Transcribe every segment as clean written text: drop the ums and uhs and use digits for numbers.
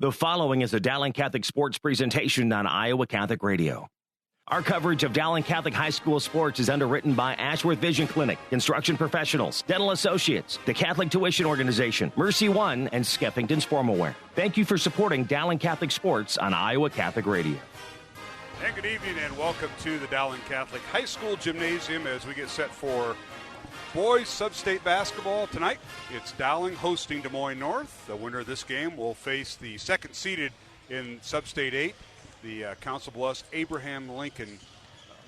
The following is a Dowling Catholic sports presentation on Iowa Catholic Radio. Our coverage of Dowling Catholic High School sports is underwritten by Ashworth Vision Clinic, Construction Professionals, Dental Associates, the Catholic Tuition Organization, Mercy One, and Skeffington's Formalware. Thank you for supporting Dowling Catholic sports on Iowa Catholic Radio. And good evening and welcome to the Dowling Catholic High School Gymnasium as we get set for boys sub-state basketball tonight. It's Dowling hosting Des Moines North. The winner of this game will face the second seeded in sub-state 8, the Council Bluffs Abraham Lincoln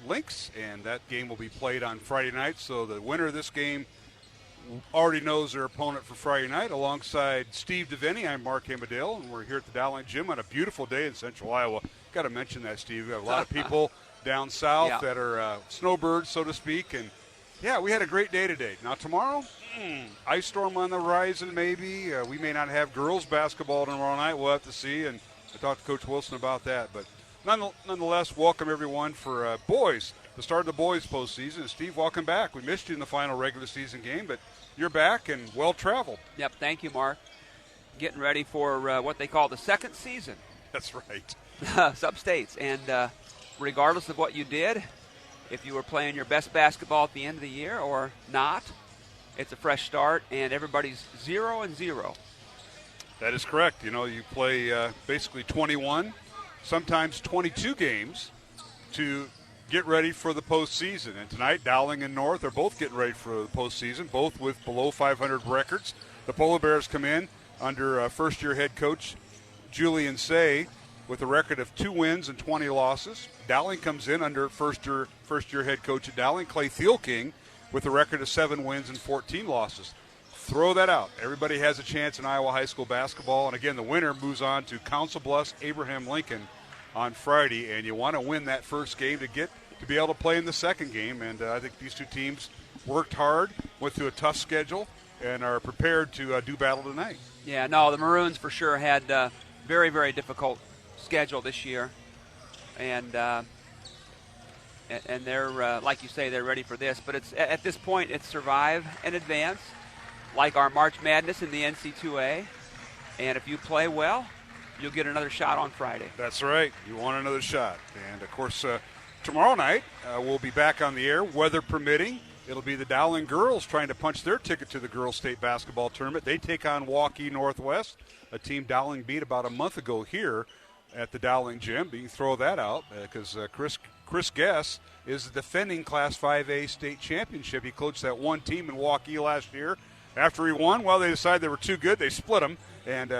Lynx, and that game will be played on Friday night. So the winner of this game already knows their opponent for Friday night. Alongside Steve DeVinny, I'm Mark Amadale, and we're here at the Dowling Gym on a beautiful day in Central Iowa. Got to mention that, Steve. We have a lot of people down south that are snowbirds, so to speak, and yeah, we had a great day today. Now tomorrow, ice storm on the horizon maybe. We may not have girls basketball tomorrow night. We'll have to see, and I talked to Coach Wilson about that. But nonetheless, welcome everyone for boys, the start of the boys postseason. And Steve, welcome back. We missed you in the final regular season game, but you're back and well-traveled. Yep, thank you, Mark. Getting ready for what they call the second season. That's right. Sub-states. And regardless of what you did, if you were playing your best basketball at the end of the year or not, it's a fresh start, and everybody's 0-0. That is correct. You know, you play basically 21, sometimes 22 games to get ready for the postseason. And tonight, Dowling and North are both getting ready for the postseason, both with below 500 records. The Polar Bears come in under first-year head coach Julian Say with a record of 2 wins and 20 losses. Dowling comes in under first-year head coach at Dowling, Clay Thielking, with a record of 7 wins and 14 losses. Throw that out. Everybody has a chance in Iowa high school basketball. And, again, the winner moves on to Council Bluffs Abraham Lincoln on Friday. And you want to win that first game to be able to play in the second game. And I think these two teams worked hard, went through a tough schedule, and are prepared to do battle tonight. Yeah, no, the Maroons for sure had very, very difficult schedule this year, and they're like you say, they're ready for this. But it's at this point, it's survive and advance, like our March Madness in the NC2A. And if you play well, you'll get another shot on Friday. That's right. You want another shot. And of course, tomorrow night we'll be back on the air, weather permitting. It'll be the Dowling girls trying to punch their ticket to the girls state basketball tournament. They take on Waukee Northwest, a team Dowling beat about a month ago here at the Dowling Gym. You can throw that out because Chris Guess is the defending Class 5A state championship. He coached that one team in Waukee last year. After he won, well, they decided they were too good. They split them, and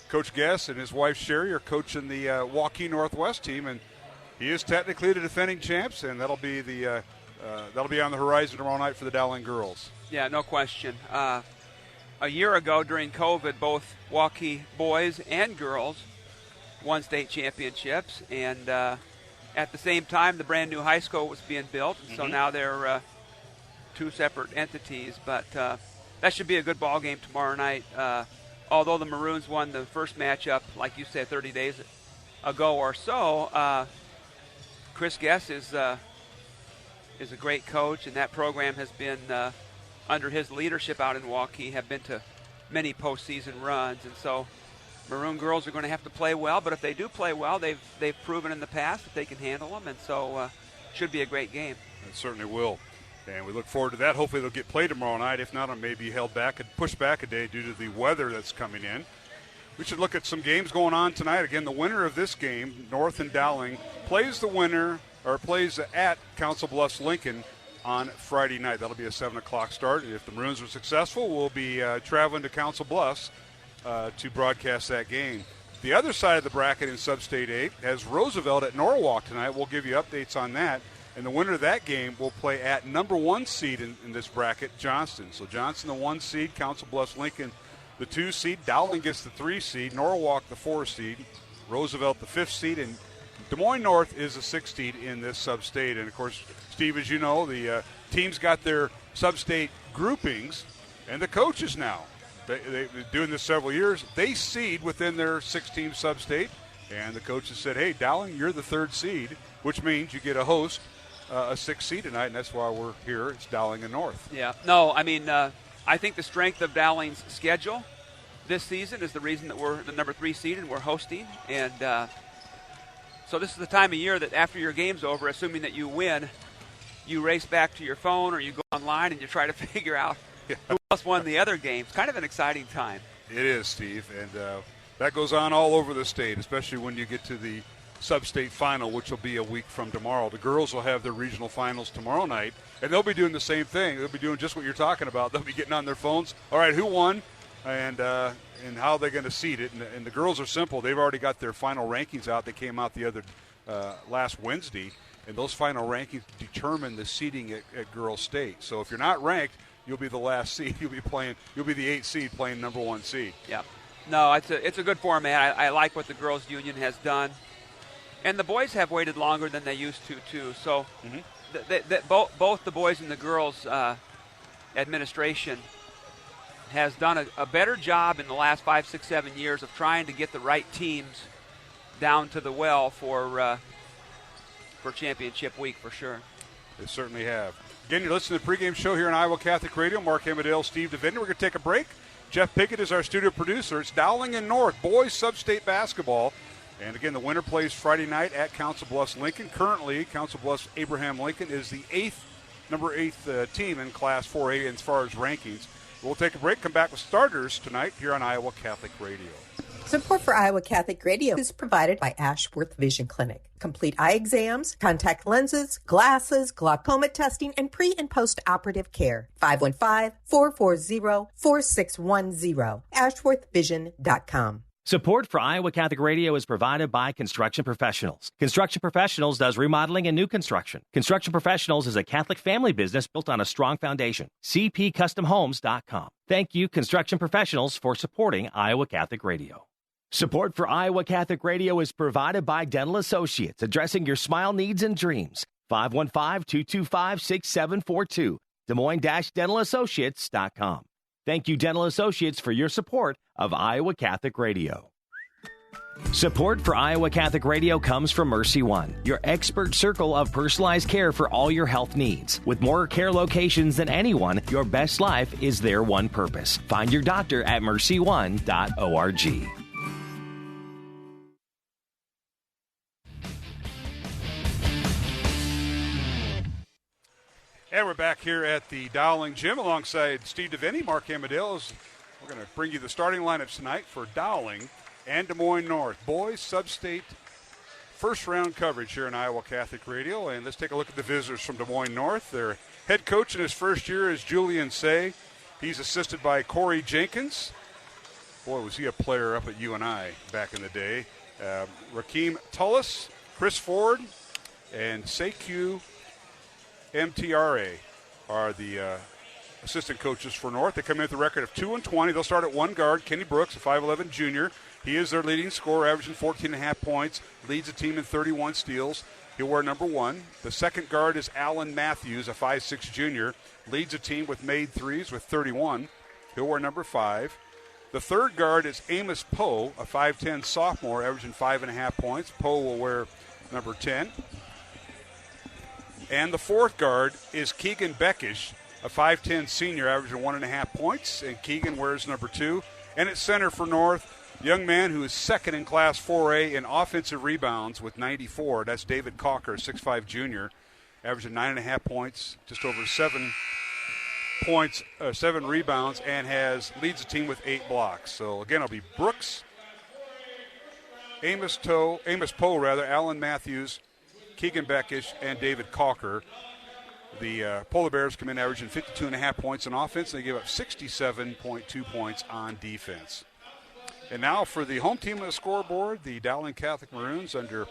Coach Guess and his wife Sherry are coaching the Waukee Northwest team, and he is technically the defending champs, and that'll be on the horizon tomorrow night for the Dowling girls. Yeah, no question. A year ago during COVID, both Waukee boys and girls won state championships, and at the same time the brand new high school was being built, so now they're two separate entities. But that should be a good ball game tomorrow night. Although the Maroons won the first matchup, like you said, 30 days ago or so, Chris Guess is a great coach, and that program has been under his leadership out in Waukee, have been to many postseason runs, and so Maroon girls are going to have to play well, but if they do play well, they've proven in the past that they can handle them, and so should be a great game. It certainly will, and we look forward to that. Hopefully they'll get played tomorrow night. If not, it may be held back and pushed back a day due to the weather that's coming in. We should look at some games going on tonight. Again, the winner of this game, North and Dowling, plays at Council Bluffs Lincoln on Friday night. That'll be a 7 o'clock start. If the Maroons are successful, we'll be traveling to Council Bluffs to broadcast that game. The other side of the bracket in Sub-State 8 has Roosevelt at Norwalk tonight. We'll give you updates on that. And the winner of that game will play at number 1 seed in this bracket, Johnston. So Johnston, the 1 seed, Council Bluffs Lincoln, the 2 seed. Dowling gets the 3 seed, Norwalk the 4 seed, Roosevelt the 5th seed, and Des Moines North is the 6th seed in this sub-state. And, of course, Steve, as you know, the teams got their sub-state groupings, and the coaches now, they've been doing this several years, they seed within their 6-team sub-state, and the coaches said, hey, Dowling, you're the 3rd seed, which means you get a host, a 6th seed tonight, and that's why we're here. It's Dowling and North. Yeah. No, I mean, I think the strength of Dowling's schedule this season is the reason that we're the number 3 seed and we're hosting. And so this is the time of year that after your game's over, assuming that you win, you race back to your phone or you go online and you try to figure out who else won the other games. Kind of an exciting time. It is, Steve, and that goes on all over the state, especially when you get to the sub-state final, which will be a week from tomorrow. The girls will have their regional finals tomorrow night, and they'll be doing the same thing. They'll be doing just what you're talking about. They'll be getting on their phones. All right, who won, and how they're going to seed it. And the girls are simple. They've already got their final rankings out. They came out the other last Wednesday, and those final rankings determine the seeding at girls' state. So if you're not ranked, you'll be the last seed. You'll be the 8th seed playing number 1 seed. Yeah. No, it's a good format. I like what the girls' union has done. And the boys have waited longer than they used to, too. So both the boys and the girls' administration has done a better job in the last 5, 6, 7 years of trying to get the right teams down to the well for championship week, for sure. They certainly have. Again, you're listening to the pregame show here on Iowa Catholic Radio. Mark Amadale, Steve DeVindy. We're going to take a break. Jeff Pickett is our studio producer. It's Dowling and North, boys sub-state basketball. And again, the winner plays Friday night at Council Bluffs Lincoln. Currently, Council Bluffs Abraham Lincoln is the number 8 team in Class 4A as far as rankings. We'll take a break, come back with starters tonight here on Iowa Catholic Radio. Support for Iowa Catholic Radio is provided by Ashworth Vision Clinic. Complete eye exams, contact lenses, glasses, glaucoma testing, and pre- and post-operative care. 515-440-4610. AshworthVision.com. Support for Iowa Catholic Radio is provided by Construction Professionals. Construction Professionals does remodeling and new construction. Construction Professionals is a Catholic family business built on a strong foundation. CPCustomHomes.com. Thank you, Construction Professionals, for supporting Iowa Catholic Radio. Support for Iowa Catholic Radio is provided by Dental Associates, addressing your smile needs and dreams. 515-225-6742. Des Moines-DentalAssociates.com. Thank you, Dental Associates, for your support of Iowa Catholic Radio. Support for Iowa Catholic Radio comes from Mercy One, your expert circle of personalized care for all your health needs. With more care locations than anyone, your best life is their one purpose. Find your doctor at mercy1.org. And we're back here at the Dowling Gym alongside Steve DeVindy, Mark Amadale. We're going to bring you the starting lineups tonight for Dowling and Des Moines North. Boys sub-state first-round coverage here in Iowa Catholic Radio. And let's take a look at the visitors from Des Moines North. Their head coach in his first year is Julian Say. He's assisted by Corey Jenkins. Boy, was he a player up at UNI back in the day. Rakeem Tullis, Chris Ford, and Sekou MTRA are the assistant coaches for North. They come in with a record of 2-20. They'll start at one guard, Kenny Brooks, a 5'11 junior. He is their leading scorer, averaging 14.5 points, leads the team in 31 steals. He'll wear number 1. The second guard is Alan Matthews, a 5'6 junior, leads the team with made threes with 31. He'll wear number 5. The third guard is Amos Poe, a 5'10 sophomore, averaging 5.5 points. Poe will wear number 10. And the fourth guard is Keegan Beckish, a 5'10 senior, averaging 1.5 points. And Keegan wears number 2. And at center for North, a young man who is second in Class 4A in offensive rebounds with 94. That's David Cocker, a 6'5 junior, averaging 9.5 points, just over 7 points, 7 rebounds, and leads the team with 8 blocks. So, again, it'll be Brooks, Amos Poe, Alan Matthews, Keegan Beckish, and David Cocker. The Polar Bears come in averaging 52.5 points on offense, and they give up 67.2 points on defense. And now for the home team on the scoreboard, the Dowling Catholic Maroons under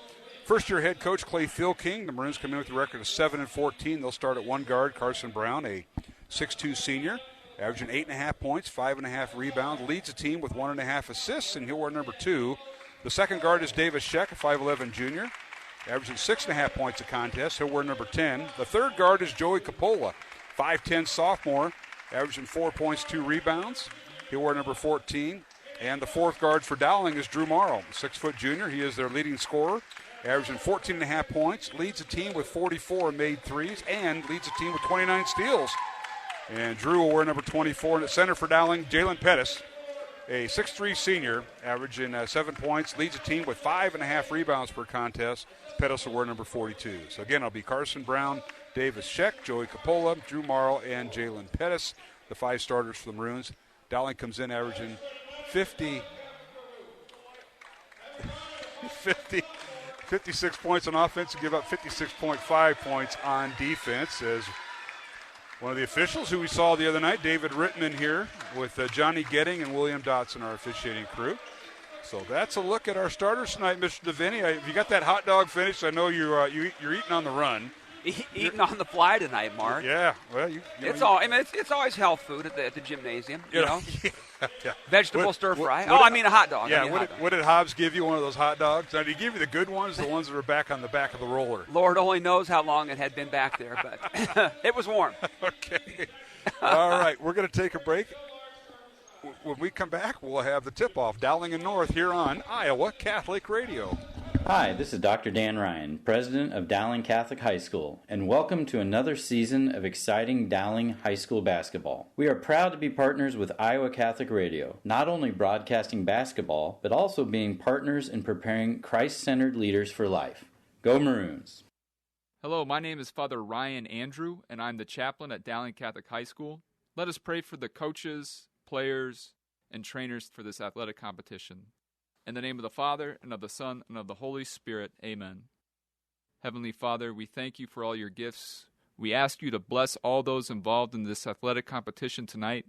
first-year head coach Clay Philking. The Maroons come in with a record of 7-14. They'll start at one guard, Carson Brown, a 6'2 senior, averaging 8.5 points, 5.5 rebounds, leads the team with 1.5 assists, and he'll wear number 2. The second guard is Davis Sheck, a 5'11 junior, averaging 6.5 points a contest. He'll wear number 10. The third guard is Joey Capola, 5'10 sophomore, averaging 4 points, 2 rebounds. He'll wear number 14. And the fourth guard for Dowling is Drew Morrow, 6' junior. He is their leading scorer, averaging 14.5 points, leads the team with 44 made threes, and leads the team with 29 steals. And Drew will wear number 24. And at center for Dowling, Jalen Pettis, a 6'3 senior, averaging 7 points, leads the team with 5.5 rebounds per contest. Pettis will wear number 42. So again, it'll be Carson Brown, Davis Scheck, Joey Coppola, Drew Marl, and Jalen Pettis, the 5 starters for the Maroons. Dowling comes in averaging 56 points on offense and give up 56.5 points on defense. As one of the officials who we saw the other night, David Rittman here with Johnny Getting and William Dotson, our officiating crew. So that's a look at our starters tonight, Mr. DeVinny. If you got that hot dog finished, I know you're eating on the run. Eating on the fly tonight, Mark. Yeah, well, it's always health food at the gymnasium. You know, yeah. Vegetable stir fry. A hot dog. Yeah, what did Hobbs give you? One of those hot dogs? Now, did he give you the good ones, the ones that are back on the back of the roller? Lord only knows how long it had been back there, but it was warm. Okay. All right, we're going to take a break. When we come back, we'll have the tip-off, Dowling and North, here on Iowa Catholic Radio. Hi, this is Dr. Dan Ryan, president of Dowling Catholic High School, and welcome to another season of exciting Dowling High School basketball. We are proud to be partners with Iowa Catholic Radio, not only broadcasting basketball, but also being partners in preparing Christ-centered leaders for life. Go Maroons! Hello, my name is Father Ryan Andrew, and I'm the chaplain at Dowling Catholic High School. Let us pray for the coaches, players, and trainers for this athletic competition. In the name of the Father, and of the Son, and of the Holy Spirit, amen. Heavenly Father, we thank you for all your gifts. We ask you to bless all those involved in this athletic competition tonight.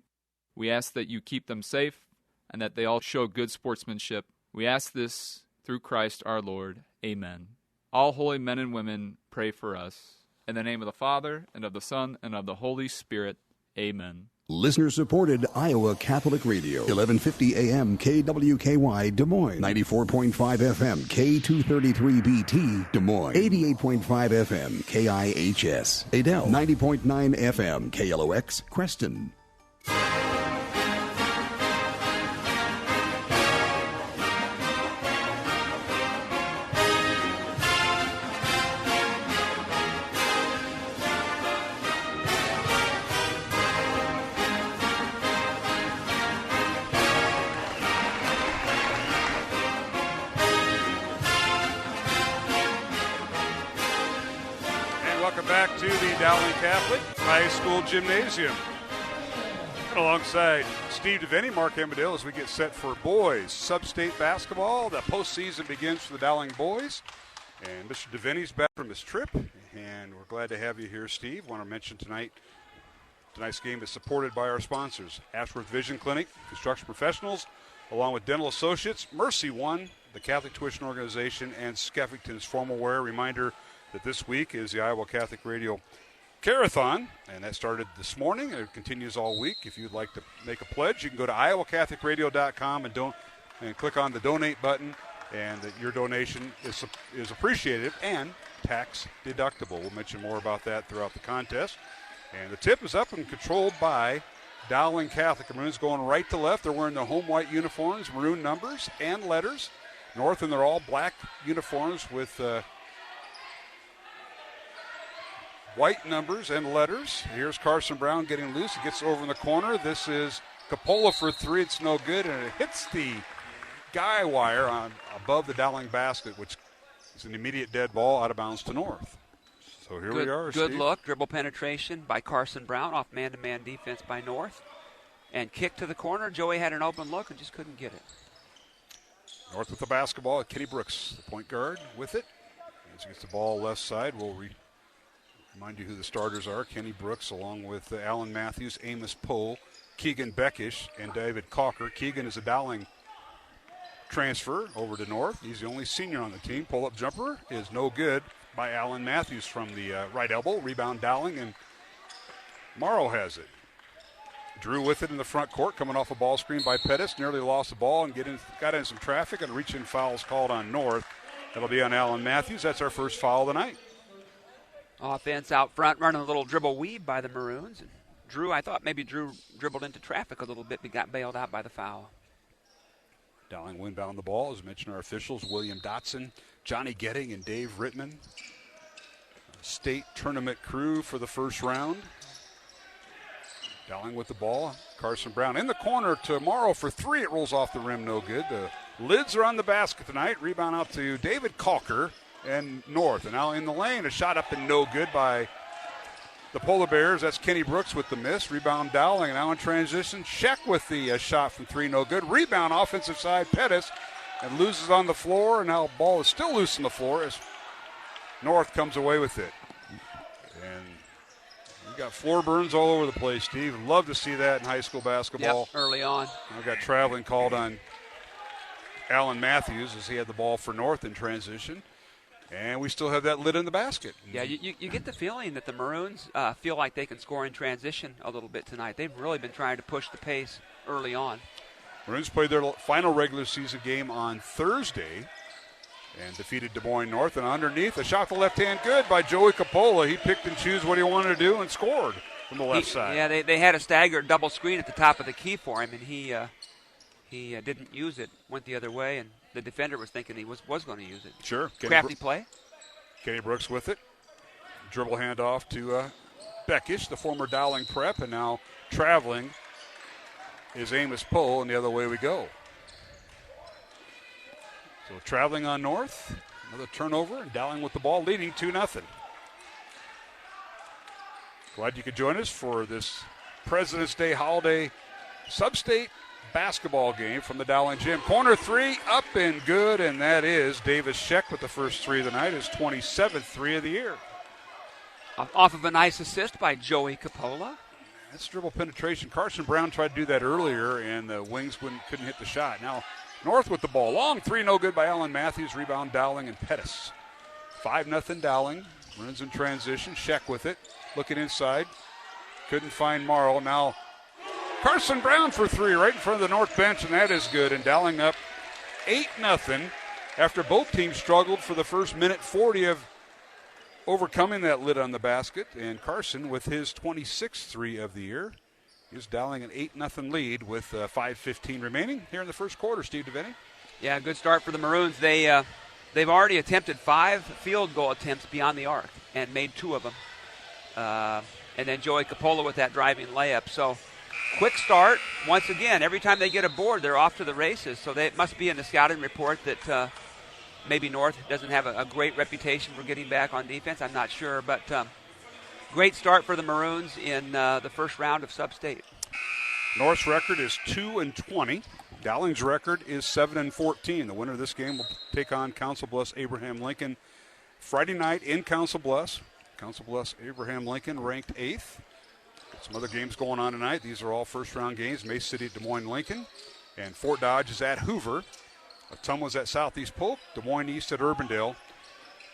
We ask that you keep them safe, and that they all show good sportsmanship. We ask this through Christ our Lord, amen. All holy men and women, pray for us. In the name of the Father, and of the Son, and of the Holy Spirit, amen. Listener-supported Iowa Catholic Radio, 1150 AM KWKY Des Moines, 94.5 FM K233BT Des Moines, 88.5 FM KIHS Adel, 90.9 FM KLOX Creston. Catholic High School Gymnasium. Alongside Steve DeVinny, Mark Amadale, as we get set for boys sub-state basketball. The postseason begins for the Dowling boys. And Mr. DeVinny's back from his trip, and we're glad to have you here, Steve. Want to mention tonight's game is supported by our sponsors, Ashworth Vision Clinic, Construction Professionals, along with Dental Associates, Mercy One, the Catholic Tuition Organization, and Skeffington's Formal Wear. Reminder that this week is the Iowa Catholic Radio Carathon, and that started this morning. It continues all week. If you'd like to make a pledge, you can go to iowacatholicradio.com and click on the donate button, and your donation is appreciated and tax deductible. We'll mention more about that throughout the contest. And the tip is up and controlled by Dowling Catholic. The Maroons going right to left. They're wearing their home white uniforms, maroon numbers and letters. North, and they're all black uniforms with white numbers and letters. Here's Carson Brown getting loose. He gets over in the corner. This is Coppola for three. It's no good, and it hits the guy wire above the Dowling basket, which is an immediate dead ball out of bounds to North. So here we are, Good Steve. look. Dribble penetration by Carson Brown off man-to-man defense by North. And kick to the corner. Joey had an open look and just couldn't get it. North with the basketball. Kenny Brooks, the point guard, with it. As he gets the ball left side, we'll remind you who the starters are. Kenny Brooks, along with Alan Matthews, Amos Pohl, Keegan Beckish, and David Cocker. Keegan is a Dowling transfer over to North. He's the only senior on the team. Pull-up jumper is no good by Alan Matthews from the right elbow. Rebound Dowling, and Morrow has it. Drew with it in the front court, coming off a ball screen by Pettis. Nearly lost the ball and got in some traffic, and reach-in fouls called on North. That'll be on Alan Matthews. That's our first foul of the night. Offense out front, running a little dribble weave by the Maroons. And I thought maybe Drew dribbled into traffic a little bit, but got bailed out by the foul. Dowling will inbound the ball. As mentioned, our officials, William Dotson, Johnny Getting, and Dave Rittman. State tournament crew for the first round. Dowling with the ball. Carson Brown in the corner to Morrow for three. It rolls off the rim, no good. The lids are on the basket tonight. Rebound out to David Calker and North. And now in the lane, a shot up and no good by the Polar Bears. That's Kenny Brooks with the miss. Rebound Dowling. Now in transition, Scheck with the shot from three, no good. Rebound offensive side, Pettis. And loses on the floor. And now ball is still loose on the floor as North comes away with it. And we got floor burns all over the place, Steve. Love to see that in high school basketball. Yep, early on. I've got traveling called on Alan Matthews as he had the ball for North in transition. And we still have that lid in the basket. Yeah, you get the feeling that the Maroons feel like they can score in transition a little bit tonight. They've really been trying to push the pace early on. Maroons played their final regular season game on Thursday and defeated Des Moines North. And underneath, a shot to the left hand good by Joey Coppola. He picked and chose what he wanted to do and scored from the left side. Yeah, they had a staggered double screen at the top of the key for him, and he didn't use it, went the other way, and the defender was thinking he was going to use it. Sure. Crafty play. Kenny Brooks with it. Dribble handoff to Beckish, the former Dowling prep, and now traveling is Amos Poe, and the other way we go. So traveling on North, another turnover, and Dowling with the ball, leading 2-0. Glad you could join us for this President's Day holiday sub-state basketball game from the Dowling Gym. Corner three, up and good, and that is Davis Scheck with the first three of the night, his 27th three of the year. Off of a nice assist by Joey Coppola. That's dribble penetration. Carson Brown tried to do that earlier, and the wings couldn't hit the shot. Now North with the ball. Long three, no good by Alan Matthews. Rebound Dowling and Pettis. 5-0 Dowling. Runs in transition. Scheck with it. Looking inside. Couldn't find Marl. Now Carson Brown for three right in front of the North bench, and that is good. And Dowling up 8-0 after both teams struggled for the first minute 40 of overcoming that lid on the basket. And Carson, with his 26th three of the year, is Dowling an 8-0 lead with 5:15 remaining here in the first quarter. Steve DeVinny. Yeah, good start for the Maroons. They've already attempted 5 field goal attempts beyond the arc and made 2 of them. And then Joey Coppola with that driving layup. So quick start. Once again, every time they get a board, they're off to the races. So it must be in the scouting report that maybe North doesn't have a great reputation for getting back on defense. I'm not sure. But great start for the Maroons in the first round of Sub-State. North's record is 2-20. Dowling's record is 7-14. The winner of this game will take on Council Bluffs Abraham Lincoln Friday night in Council Bluffs. Council Bluffs Abraham Lincoln ranked 8th. Got some other games going on tonight. These are all first-round games. Mace City at Des Moines Lincoln. And Fort Dodge is at Hoover. Ottumwa's at Southeast Polk. Des Moines East at Urbandale.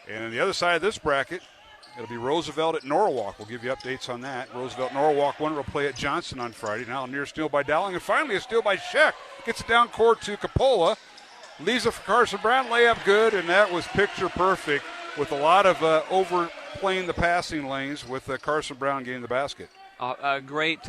And on the other side of this bracket, it'll be Roosevelt at Norwalk. We'll give you updates on that. Roosevelt-Norwalk winner will play at Johnson on Friday. Now near steal by Dowling. And finally a steal by Scheck. Gets it down court to Coppola. Leaves it for Carson Brown. Layup good, and that was picture perfect with a lot of overplaying the passing lanes with Carson Brown getting the basket. A great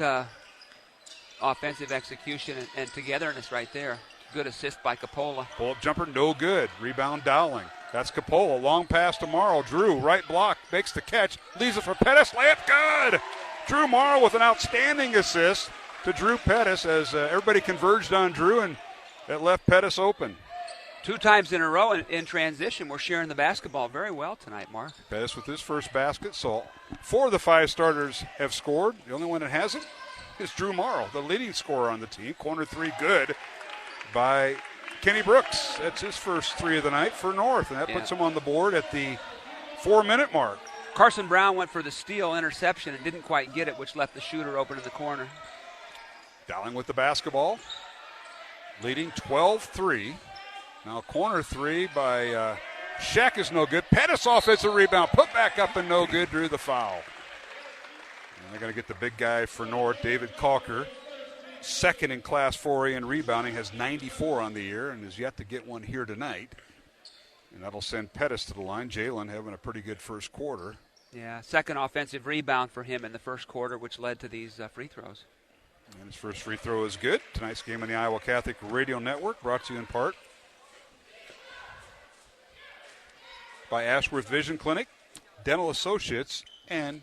offensive execution and togetherness right there. Good assist by Coppola. Pull-up jumper, no good. Rebound Dowling. That's Coppola. Long pass to Morrow. Drew, right block, makes the catch. Leaves it for Pettis. Layup good. Drew Morrow with an outstanding assist to Drew Pettis as everybody converged on Drew, and that left Pettis open. 2 times in a row in transition. We're sharing the basketball very well tonight, Mark. Pettis with his first basket. So 4 of the 5 starters have scored. The only one that hasn't is Drew Morrow, the leading scorer on the team. Corner three good by Kenny Brooks. That's his first 3 of the night for North, and that puts him on the board at the 4-minute mark. Carson Brown went for the steal interception and didn't quite get it, which left the shooter open in the corner. Dowling with the basketball, leading 12-3. Now corner three by Scheck is no good. Pettis offensive rebound, put back up and no good, drew the foul. And they're going to get the big guy for North, David Calker. Second in Class 4A in rebounding, has 94 on the year and is yet to get one here tonight. And that'll send Pettis to the line. Jalen having a pretty good first quarter. Yeah, second offensive rebound for him in the first quarter, which led to these free throws. And his first free throw is good. Tonight's game on the Iowa Catholic Radio Network, brought to you in part by Ashworth Vision Clinic, Dental Associates, and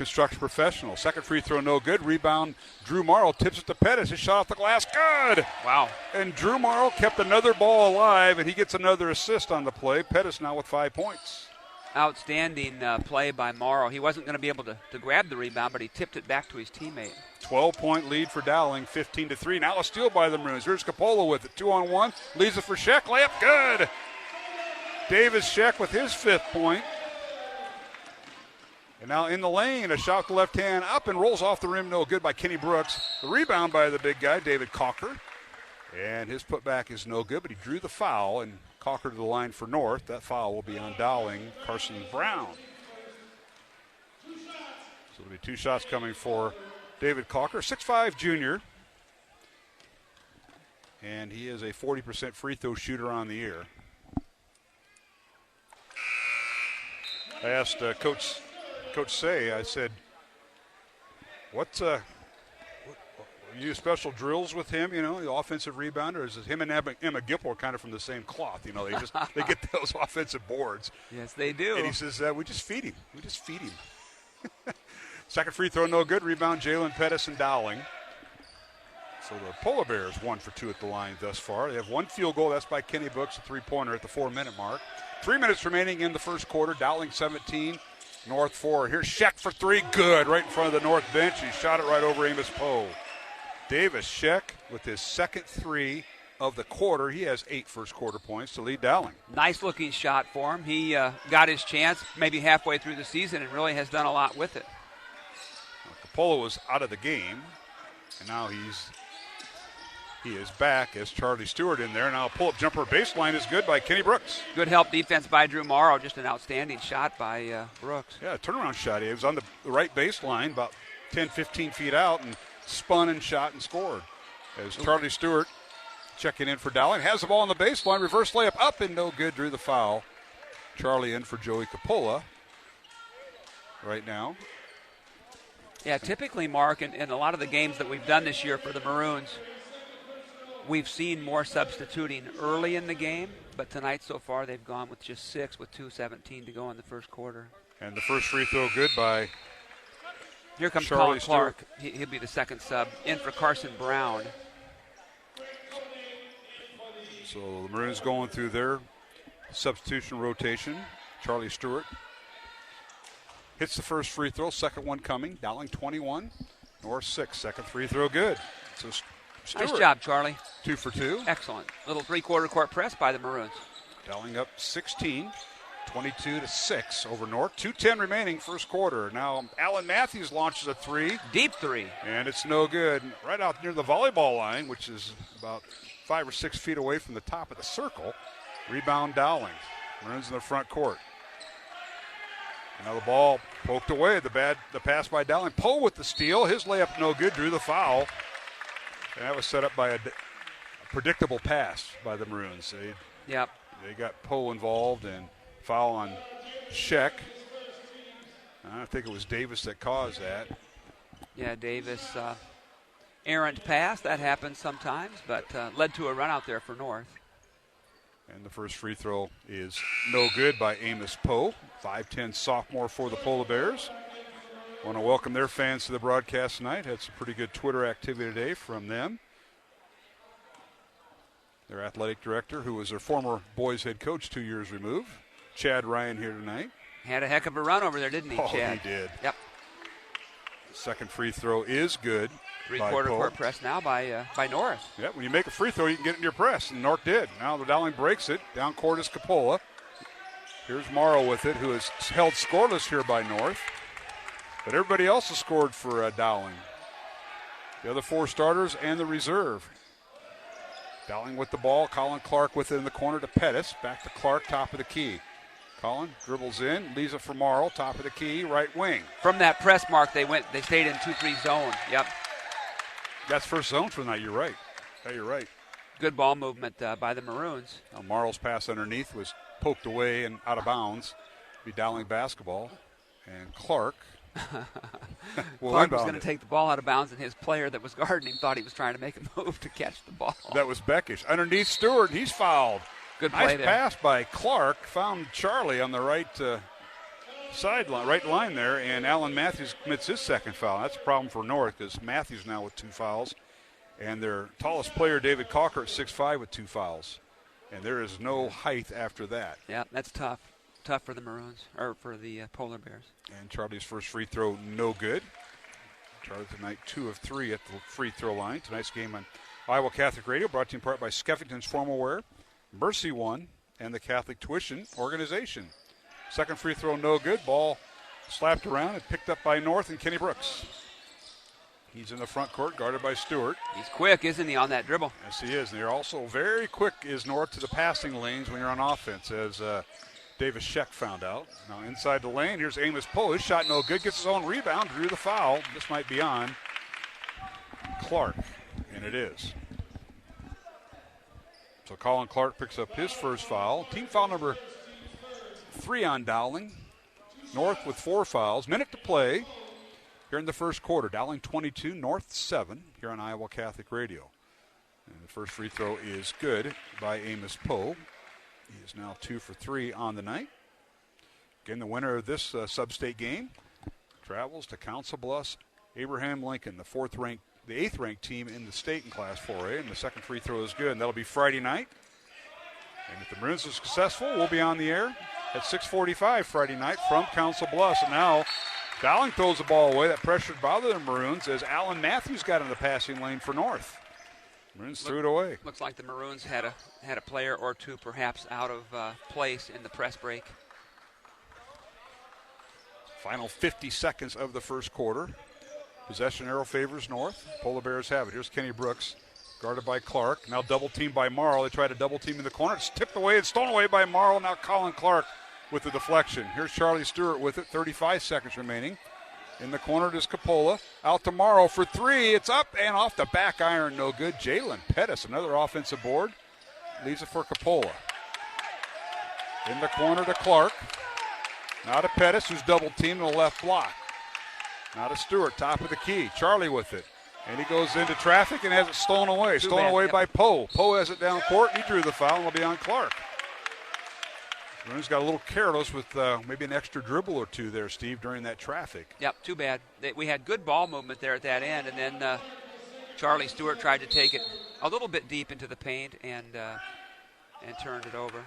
Construction Professional. Second free throw, no good. Rebound, Drew Morrow tips it to Pettis. His shot off the glass, good! Wow. And Drew Morrow kept another ball alive, and he gets another assist on the play. Pettis now with 5 points. Outstanding play by Morrow. He wasn't going to be able to grab the rebound, but he tipped it back to his teammate. 12-point lead for Dowling, 15-3. Now a steal by the Maroons. Here's Coppola with it, 2-on-1. Leaves it for Scheck, layup, good! Davis Scheck with his 5th point. And now in the lane, a shot to left hand up and rolls off the rim, no good by Kenny Brooks. The rebound by the big guy, David Cocker. And his putback is no good, but he drew the foul, and Cocker to the line for North. That foul will be on Dowling, Carson Brown. So it'll be 2 shots coming for David Cocker, 6'5" junior. And he is a 40% free throw shooter on the year. I asked Coach Say, I said, you use special drills with him, the offensive rebounder, or is it him and Emma Gipple are kind of from the same cloth? They get those offensive boards. Yes, they do. And he says, we just feed him. Second free throw, no good. Rebound, Jalen Pettis and Dowling. So the Polar Bears 1 for 2 at the line thus far. They have 1 field goal. That's by Kenny Brooks, a 3-pointer at the 4-minute mark. 3 minutes remaining in the first quarter. Dowling 17. North 4. Here's Scheck for 3. Good. Right in front of the North bench. He shot it right over Amos Poe. Davis Scheck with his second 3 of the quarter. He has 8 first quarter points to lead Dowling. Nice looking shot for him. He got his chance maybe halfway through the season and really has done a lot with it. Coppola was out of the game, and now he is back as Charlie Stewart in there. Now a pull-up jumper baseline is good by Kenny Brooks. Good help defense by Drew Morrow. Just an outstanding shot by Brooks. Yeah, a turnaround shot. He was on the right baseline, about 10, 15 feet out, and spun and shot and scored. As Charlie Stewart checking in for Dowling. Has the ball on the baseline. Reverse layup up and no good. Drew the foul. Charlie in for Joey Coppola right now. Yeah, typically, Mark, in a lot of the games that we've done this year for the Maroons, we've seen more substituting early in the game, but tonight so far they've gone with just 6 with 2:17 to go in the first quarter. And the first free throw good by Here comes Charlie Colin Clark. He'll be the second sub in for Carson Brown. So the Maroons going through their substitution rotation. Charlie Stewart hits the first free throw, second one coming. Dowling 21, North 6. Second free throw good. So Stewart, nice job, Charlie. 2 for 2. Excellent. Little 3-quarter court press by the Maroons. Dowling up 16, 22-6 over North. 2:10 remaining first quarter. Now Alan Matthews launches a 3. Deep 3. And it's no good. Right out near the volleyball line, which is about 5 or 6 feet away from the top of the circle. Rebound Dowling. Maroons in the front court. Now the ball poked away. The pass by Dowling. Poe with the steal. His layup no good. Drew the foul. And that was set up by a predictable pass by the Maroons. They got Poe involved and foul on Scheck. I think it was Davis that caused that. Yeah, Davis. Errant pass. That happens sometimes, but led to a run out there for North. And the first free throw is no good by Amos Poe, 5'10" sophomore for the Polar Bears. I want to welcome their fans to the broadcast tonight. Had some pretty good Twitter activity today from them. Their athletic director, who was their former boys head coach 2 years removed, Chad Ryan, here tonight. Had a heck of a run over there, didn't he, Chad? He did. Yep. Second free throw is good. 3-quarter court press now by North. Yeah, when you make a free throw, you can get it in your press, and North did. Now the Dowling breaks it. Down court is Coppola. Here's Morrow with it, who is held scoreless here by North. But everybody else has scored for Dowling. The other 4 starters and the reserve. Dowling with the ball. Colin Clark with it in the corner to Pettis. Back to Clark, top of the key. Colin dribbles in, leaves it for Morrow, top of the key, right wing. From that press, Mark, they stayed in 2-3 zone. Yep. That's first zone for the night. You're right. Yeah, you're right. Good ball movement by the Maroons. Now Morrow's pass underneath was poked away and out of bounds. Be Dowling basketball. And Clark. Clark was going to take the ball out of bounds, and his player that was guarding him thought he was trying to make a move to catch the ball. That was Beckish. Underneath Stewart, he's fouled. Good play nice there. Pass by Clark. Found Charlie on the right sideline, right line there, and Alan Matthews commits his second foul. That's a problem for North because Matthews now with 2 fouls, and their tallest player, David Cocker, at 6'5", with 2 fouls. And there is no height after that. Yeah, that's tough. Tough for the Maroons, or for the Polar Bears. And Charlie's first free throw, no good. Charlie tonight 2 of 3 at the free throw line. Tonight's game on Iowa Catholic Radio, brought to you in part by Skeffington's Formal Wear, Mercy One, and the Catholic Tuition Organization. Second free throw, no good. Ball slapped around and picked up by North and Kenny Brooks. He's in the front court, guarded by Stewart. He's quick, isn't he, on that dribble? Yes, he is. And they're also very quick is North to the passing lanes when you're on offense, as Davis Sheck found out. Now inside the lane, here's Amos Poe. His shot no good, gets his own rebound, drew the foul. This might be on Clark, and it is. So Colin Clark picks up his first foul. Team foul number 3 on Dowling. North with 4 fouls. Minute to play here in the first quarter. Dowling 22, North 7 here on Iowa Catholic Radio. And the first free throw is good by Amos Poe. He is now 2 for 3 on the night. Again, the winner of this sub-state game travels to Council Bluffs, Abraham Lincoln, the 8th ranked team in the state in Class 4A, and the second free throw is good, and that'll be Friday night. And if the Maroons are successful, we'll be on the air at 6:45 Friday night from Council Bluffs. And now Dowling throws the ball away. That pressure bothered the Maroons as Alan Matthews got in the passing lane for North. Maroons threw it away. Looks like the Maroons had a player or two perhaps out of place in the press break. Final 50 seconds of the first quarter. Possession arrow favors North. Polar Bears have it. Here's Kenny Brooks, guarded by Clark. Now double teamed by Marr. They try to double team in the corner. It's tipped away and stolen away by Marr. Now Colin Clark with the deflection. Here's Charlie Stewart with it. 35 seconds remaining. In the corner, it is Coppola. Out to Morrow for 3. It's up and off the back iron. No good. Jalen Pettis, another offensive board. Leaves it for Coppola. In the corner to Clark. Now to Pettis, who's double-teamed in the left block. Now to Stewart, top of the key. Charlie with it. And he goes into traffic and has it stolen away. Stolen away by Poe. Poe has it down court, and he drew the foul, and will be on Clark. Maroons got a little careless with maybe an extra dribble or two there, Steve, during that traffic. Yep, too bad. We had good ball movement there at that end, and then Charlie Stewart tried to take it a little bit deep into the paint and turned it over.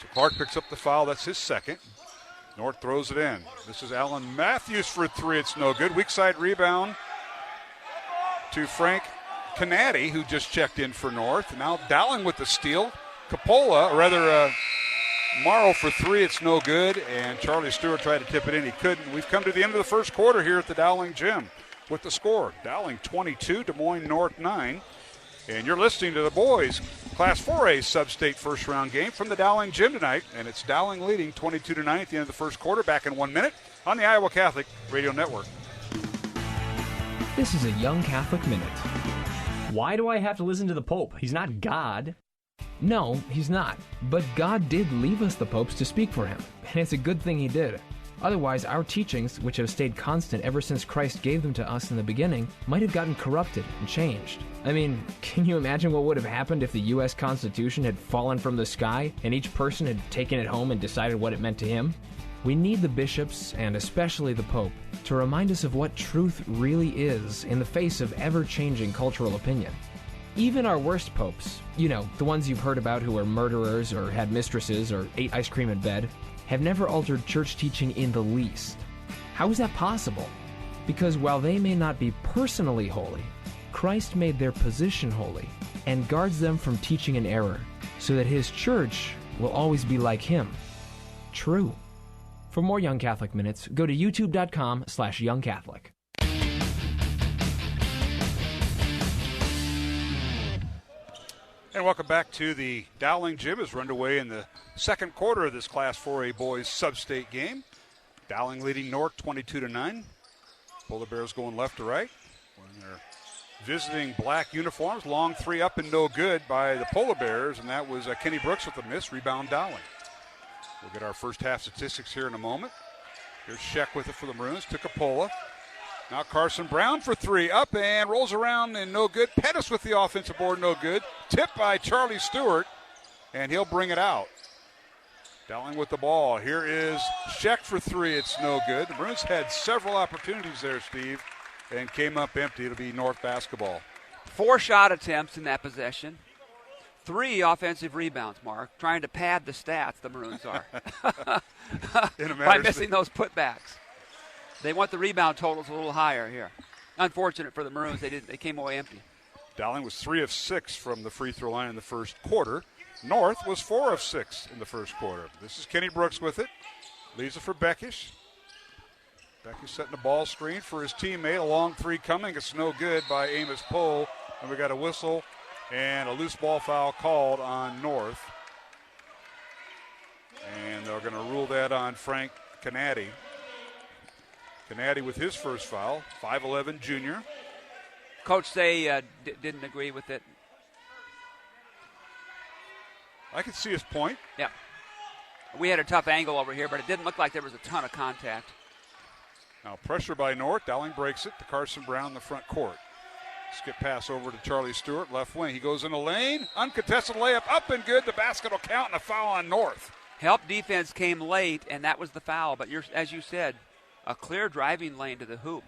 So Clark picks up the foul. That's his second. North throws it in. This is Alan Matthews for 3. It's no good. Weak side rebound to Frank Canatti, who just checked in for North. Now Dowling with the steal. Coppola, or rather Morrow for 3. It's no good. And Charlie Stewart tried to tip it in. He couldn't. We've come to the end of the first quarter here at the Dowling Gym with the score. Dowling 22, Des Moines North 9. And you're listening to the boys' Class 4A sub-state first-round game from the Dowling Gym tonight. And it's Dowling leading 22-9 at the end of the first quarter. Back in 1 minute on the Iowa Catholic Radio Network. This is a Young Catholic Minute. Why do I have to listen to the Pope? He's not God. No, he's not. But God did leave us the popes to speak for him, and it's a good thing he did. Otherwise, our teachings, which have stayed constant ever since Christ gave them to us in the beginning, might have gotten corrupted and changed. I mean, can you imagine what would have happened if the U.S. Constitution had fallen from the sky and each person had taken it home and decided what it meant to him? We need the bishops, and especially the Pope, to remind us of what truth really is in the face of ever-changing cultural opinion. Even our worst popes, you know, the ones you've heard about who are murderers or had mistresses or ate ice cream in bed, have never altered church teaching in the least. How is that possible? Because while they may not be personally holy, Christ made their position holy and guards them from teaching in error, so that his church will always be like him. True. For more Young Catholic Minutes, go to youtube.com/youngcatholic. And welcome back to the Dowling Gym as we're underway in the second quarter of this Class 4A boys sub-state game. Dowling leading North 22-9. Polar Bears going left to right. When they're visiting black uniforms, long 3 up and no good by the Polar Bears, and that was Kenny Brooks with a miss. Rebound Dowling. We'll get our first half statistics here in a moment. Here's Sheck with it for the Maroons. To Coppola. Now Carson Brown for 3. Up and rolls around and no good. Pettis with the offensive board, no good. Tipped by Charlie Stewart, and he'll bring it out. Dowling with the ball. Here is Scheck for three. It's no good. The Maroons had several opportunities there, Steve, and came up empty. It'll be North basketball. 4 shot attempts in that possession. 3 offensive rebounds, Mark. Trying to pad the stats, the Maroons are. By missing those putbacks. They want the rebound totals a little higher here. Unfortunate for the Maroons, they came away empty. Dowling was 3 of 6 from the free throw line in the first quarter. North was 4 of 6 in the first quarter. This is Kenny Brooks with it. Leaves it for Beckish. Beckish setting the ball screen for his teammate. A long three coming. It's no good by Amos Poe. And we got a whistle and a loose ball foul called on North. And they're going to rule that on Frank Canady. Canady with his first foul, 5'11 junior. Coach Say didn't agree with it. I could see his point. Yeah. We had a tough angle over here, but it didn't look like there was a ton of contact. Now pressure by North. Dowling breaks it to Carson Brown in the front court. Skip pass over to Charlie Stewart, left wing. He goes in the lane. Uncontested layup, up and good. The basket will count, and a foul on North. Help defense came late, and that was the foul. But as you said, a clear driving lane to the hoop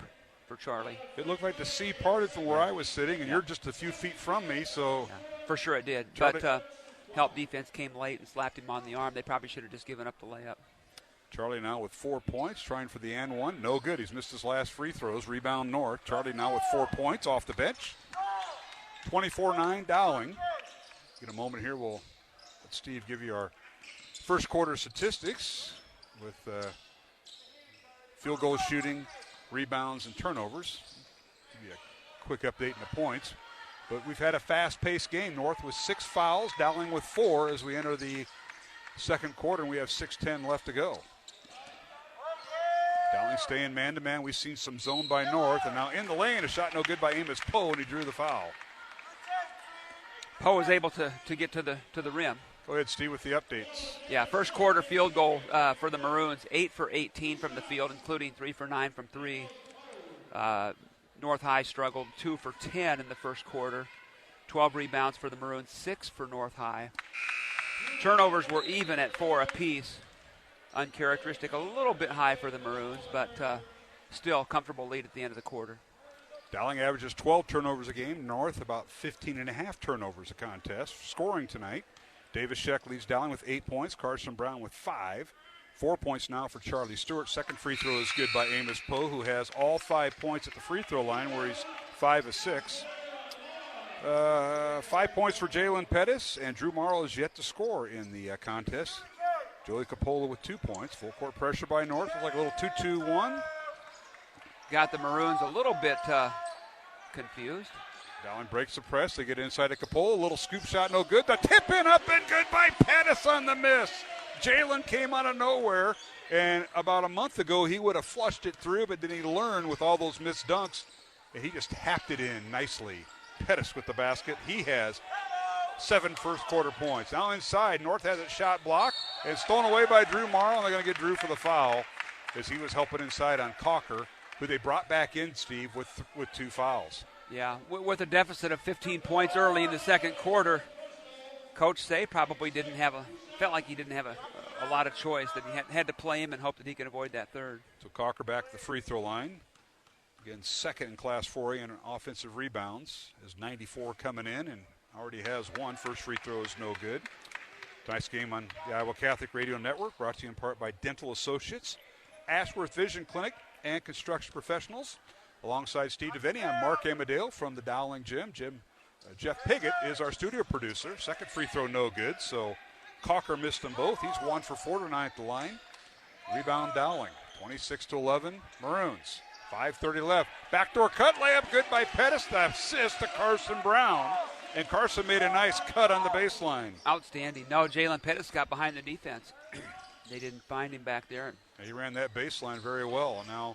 for Charlie. It looked like the sea parted from where I was sitting, and you're just a few feet from me, so. Yeah, for sure it did. Charlie, but help defense came late and slapped him on the arm. They probably should have just given up the layup. Charlie now with 4 points, trying for the and one. No good. He's missed his last free throws. Rebound North. Charlie now with 4 points off the bench. 24-9 Dowling. In a moment here, we'll let Steve give you our first quarter statistics with field goal shooting, rebounds, and turnovers. Give you a quick update in the points. But we've had a fast-paced game. North with 6 fouls, Dowling with 4 as we enter the second quarter, and we have 6:10 left to go. Dowling staying man-to-man. We've seen some zone by North, and now in the lane, a shot no good by Amos Poe, and he drew the foul. Poe was able to get to the rim. Go ahead, Steve, with the updates. Yeah, first quarter field goal for the Maroons, 8 for 18 from the field, including 3 for 9 from 3. North High struggled, 2 for 10 in the first quarter. 12 rebounds for the Maroons, 6 for North High. Turnovers were even at 4 apiece. Uncharacteristic, a little bit high for the Maroons, but still comfortable lead at the end of the quarter. Dowling averages 12 turnovers a game. North about 15.5 turnovers a contest. Scoring tonight, Davis Scheck leads Dowling with 8 points. Carson Brown with 5. 4 points now for Charlie Stewart. Second free throw is good by Amos Poe, who has all 5 points at the free throw line, where he's 5 of 6. 5 points for Jalen Pettis, and Drew Marr is yet to score in the contest. Joey Coppola with 2 points. Full court pressure by North. It's like a little 2-2-1. Got the Maroons a little bit confused. Dowling breaks the press. They get inside to Coppola. A little scoop shot, no good. The tip in, up and good by Pettis on the miss. Jalen came out of nowhere, and about a month ago he would have flushed it through, but then he learned with all those missed dunks, and he just tapped it in nicely. Pettis with the basket. He has 7 first quarter points. Now inside, North has a shot blocked and stolen away by Drew Marr, and they're going to get Drew for the foul as he was helping inside on Cocker, who they brought back in, Steve, with 2 fouls. Yeah, with a deficit of 15 points early in the second quarter, Coach Say probably felt like he didn't have a lot of choice, that he had to play him and hope that he could avoid that third. So Cocker back at the free throw line. Again, second in Class 4A in offensive rebounds. His 94 coming in and already has 1. First free throw is no good. Tonight's game on the Iowa Catholic Radio Network, brought to you in part by Dental Associates, Ashworth Vision Clinic, and Construction Professionals. Alongside Steve DeVinny, I'm Mark Amadale from the Dowling Gym. Jeff Piggott is our studio producer. Second free throw no good, so Cocker missed them both. He's 1 for 4 tonight at the line. Rebound Dowling, 26-11 Maroons. 5:30 left. Backdoor cut layup, good by Pettis. The assist to Carson Brown. And Carson made a nice cut on the baseline. Outstanding. No, Jalen Pettis got behind the defense. They didn't find him back there. He ran that baseline very well. And now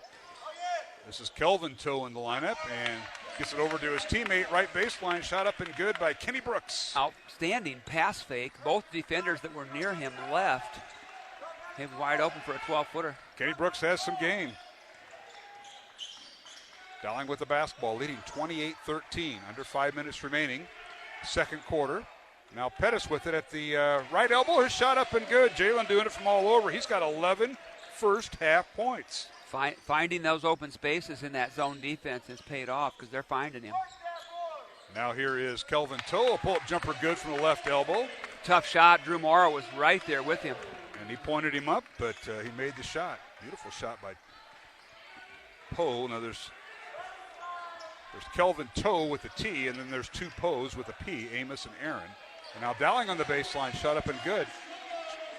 this is Kelvin Toe in the lineup and gets it over to his teammate. Right baseline, shot up and good by Kenny Brooks. Outstanding pass fake. Both defenders that were near him left. Him wide open for a 12-footer. Kenny Brooks has some game. Dowling with the basketball, leading 28-13. Under 5 minutes remaining. Second quarter. Now Pettis with it at the right elbow. His shot up and good. Jalen doing it from all over. He's got 11 first half points. Finding those open spaces in that zone defense has paid off because they're finding him. Now here is Kelvin Toe. A pull-up jumper good from the left elbow. Tough shot. Drew Morrow was right there with him. And he pointed him up, but he made the shot. Beautiful shot by Poe. Now there's Kelvin Toe with a T, and then there's two Poes with a P, Amos and Aaron. And now Dowling on the baseline, shot up and good.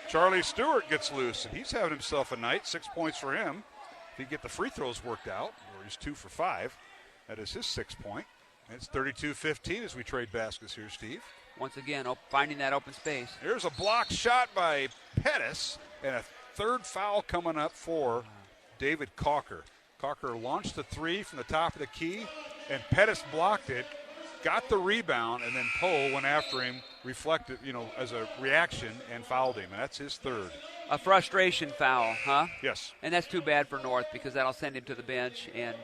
Charlie Stewart gets loose, and he's having himself a night. 6 points for him. If he get the free throws worked out, where he's 2 for 5, that is his 6 point. And it's 32-15 as we trade baskets here, Steve. Once again, finding that open space. Here's a blocked shot by Pettis, and a third foul coming up for David Cocker. Cocker launched the three from the top of the key, and Pettis blocked it, got the rebound, and then Poe went after him, reflected, as a reaction, and fouled him. And that's his third. A frustration foul, huh? Yes. And that's too bad for North because that'll send him to the bench, and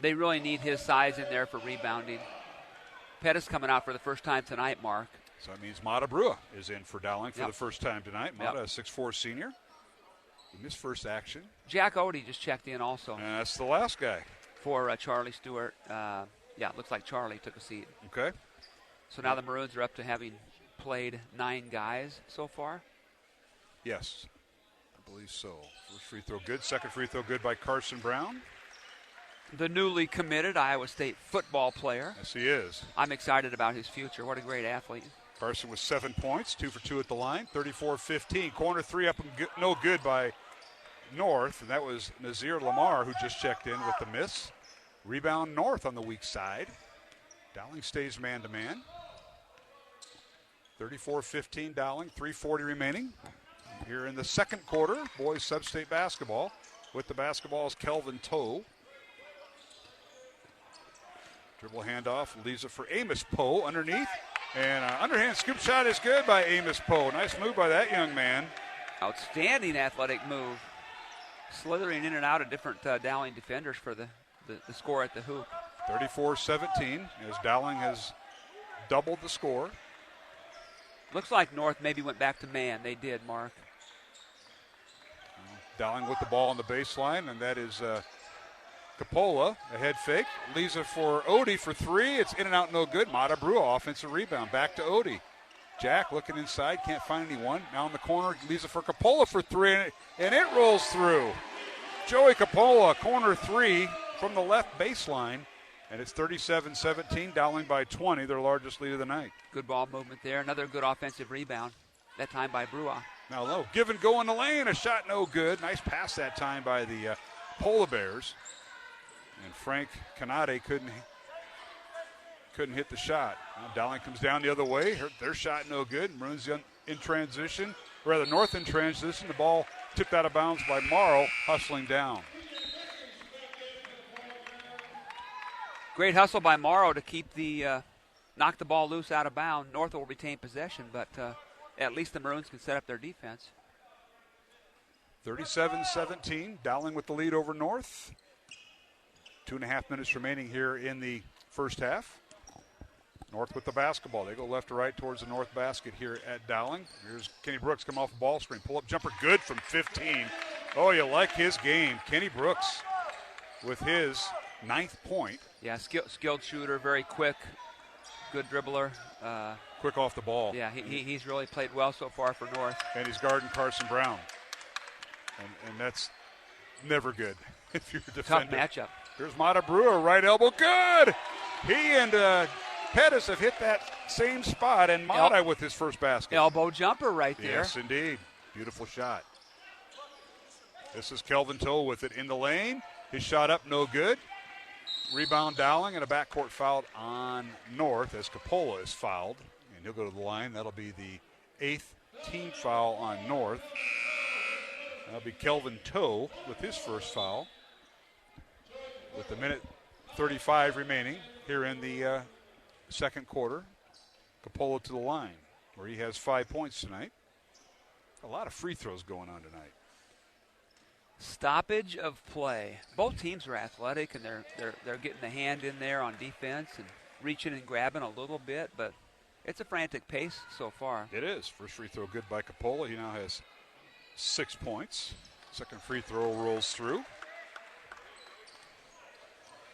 they really need his size in there for rebounding. Pettis coming out for the first time tonight, Mark. So that means Mata Brua is in for Dowling for the first time tonight. Mata, a 6'4 senior. In his first action. Jack Odie just checked in also. And that's the last guy. For Charlie Stewart. It looks like Charlie took a seat. Okay. So now the Maroons are up to having played 9 guys so far? Yes, I believe so. First free throw good. Second free throw good by Carson Brown. The newly committed Iowa State football player. Yes, he is. I'm excited about his future. What a great athlete. Carson with 7 points, 2 for 2 at the line, 34-15. Corner three up and no good by North, and that was Nazir Lamar who just checked in with the miss. Rebound North on the weak side. Dowling stays man-to-man. 34-15 Dowling, 3:40 remaining. Here in the second quarter, boys sub-state basketball. With the basketball is Kelvin Toe. Dribble handoff, leaves it for Amos Poe underneath. And underhand scoop shot is good by Amos Poe. Nice move by that young man. Outstanding athletic move. Slithering in and out of different Dowling defenders for the score at the hoop. 34-17 as Dowling has doubled the score. Looks like North maybe went back to man. They did, Mark. Dowling with the ball on the baseline, and that is Coppola, a head fake. Leaves it for Odie for three. It's in and out, no good. Mata Brua, offensive rebound. Back to Odie. Jack looking inside, can't find anyone. Now in the corner, leaves it for Coppola for three, and it rolls through. Joey Coppola, corner three from the left baseline, and it's 37-17, Dowling by 20, their largest lead of the night. Good ball movement there. Another good offensive rebound, that time by Brua. Now low, give and go in the lane, a shot no good. Nice pass that time by the Polar Bears. And Frank Canade couldn't hit the shot. Now Dowling comes down the other way. Their shot no good. Maroons in transition, rather North in transition. The ball tipped out of bounds by Marr, hustling down. Great hustle by Morrow to keep knock the ball loose out of bounds. North will retain possession, but at least the Maroons can set up their defense. 37-17, Dowling with the lead over North. 2.5 minutes remaining here in the first half. North with the basketball. They go left to right towards the North basket here at Dowling. Here's Kenny Brooks come off the ball screen. Pull-up jumper good from 15. Oh, you like his game. Kenny Brooks with his 9th point. Yeah, skilled shooter, very quick, good dribbler. Quick off the ball. Yeah, he's really played well so far for North. And he's guarding Carson Brown. And that's never good if you're a defender. Tough matchup. Here's Mata Brua, right elbow, good! He and Pettis have hit that same spot, and Mata with his first basket. Elbow jumper right there. Yes, indeed. Beautiful shot. This is Kelvin Toe with it in the lane. His shot up, no good. Rebound Dowling, and a backcourt foul on North as Coppola is fouled. And he'll go to the line. That'll be the 8th team foul on North. That'll be Kelvin Toe with his first foul. With a minute 35 remaining here in the second quarter. Coppola to the line, where he has 5 points tonight. A lot of free throws going on tonight. Stoppage of play. Both teams are athletic, and they're getting the hand in there on defense and reaching and grabbing a little bit, but It's a frantic pace so far. It is. First free throw good by Capola. He now has 6 points. Second free throw rolls through.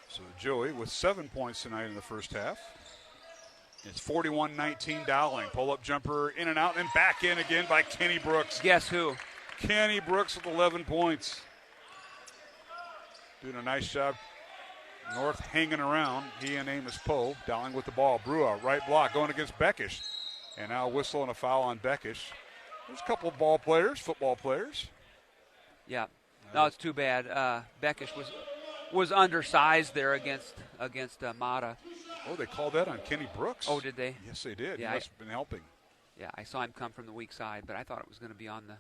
So Joey with 7 points tonight in the first half. It's 41-19 Dowling. Pull-up jumper in and out and back in again by Kenny Brooks. Guess who? Kenny Brooks with 11 points. Doing a nice job. North hanging around. He and Amos Poe. Dowling with the ball. Brua, right block, going against Beckish. And now whistle and a foul on Beckish. There's a couple of football players. Yeah. No, it's too bad. Beckish was undersized there against Mata. Oh, they called that on Kenny Brooks? Oh, did they? Yes, they did. Yeah, he must have been helping. Yeah, I saw him come from the weak side, but I thought it was going to be on the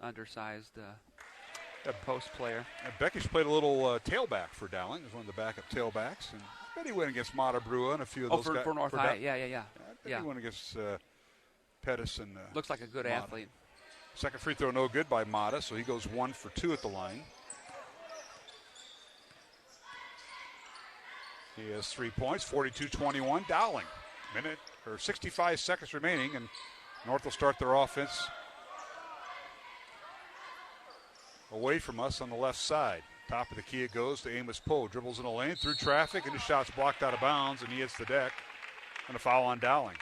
undersized post player. And Beckish played a little tailback for Dowling. He was one of the backup tailbacks. And I bet he went against Mata Brua and a few of those guys. For North High, yeah. I bet he went against Pettis and looks like a good Mata. athlete. Second free throw no good by Mata, so he goes 1 for 2 at the line. He has 3 points, 42-21. Dowling, 65 seconds remaining, and North will start their offense away from us on the left side. Top of the key it goes to Amos Poe. Dribbles in the lane through traffic, and his shot's blocked out of bounds, and he hits the deck. And a foul on Dowling.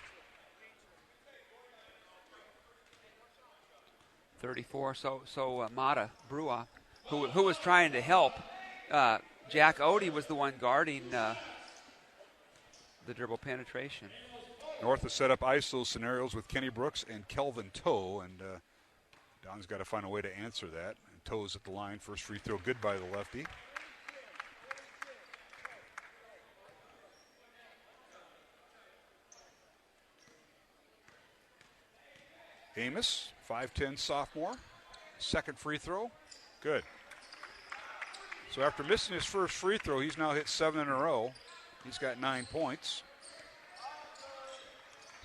34. So Mata Brua, who was trying to help. Jack Odie was the one guarding the dribble penetration. North has set up ISO scenarios with Kenny Brooks and Kelvin Toe, and Don's got to find a way to answer that. And Toe's at the line. First free throw good by the lefty. Amos, 5'10 sophomore. Second free throw, good. So after missing his first free throw, he's now hit 7 in a row. He's got 9 points.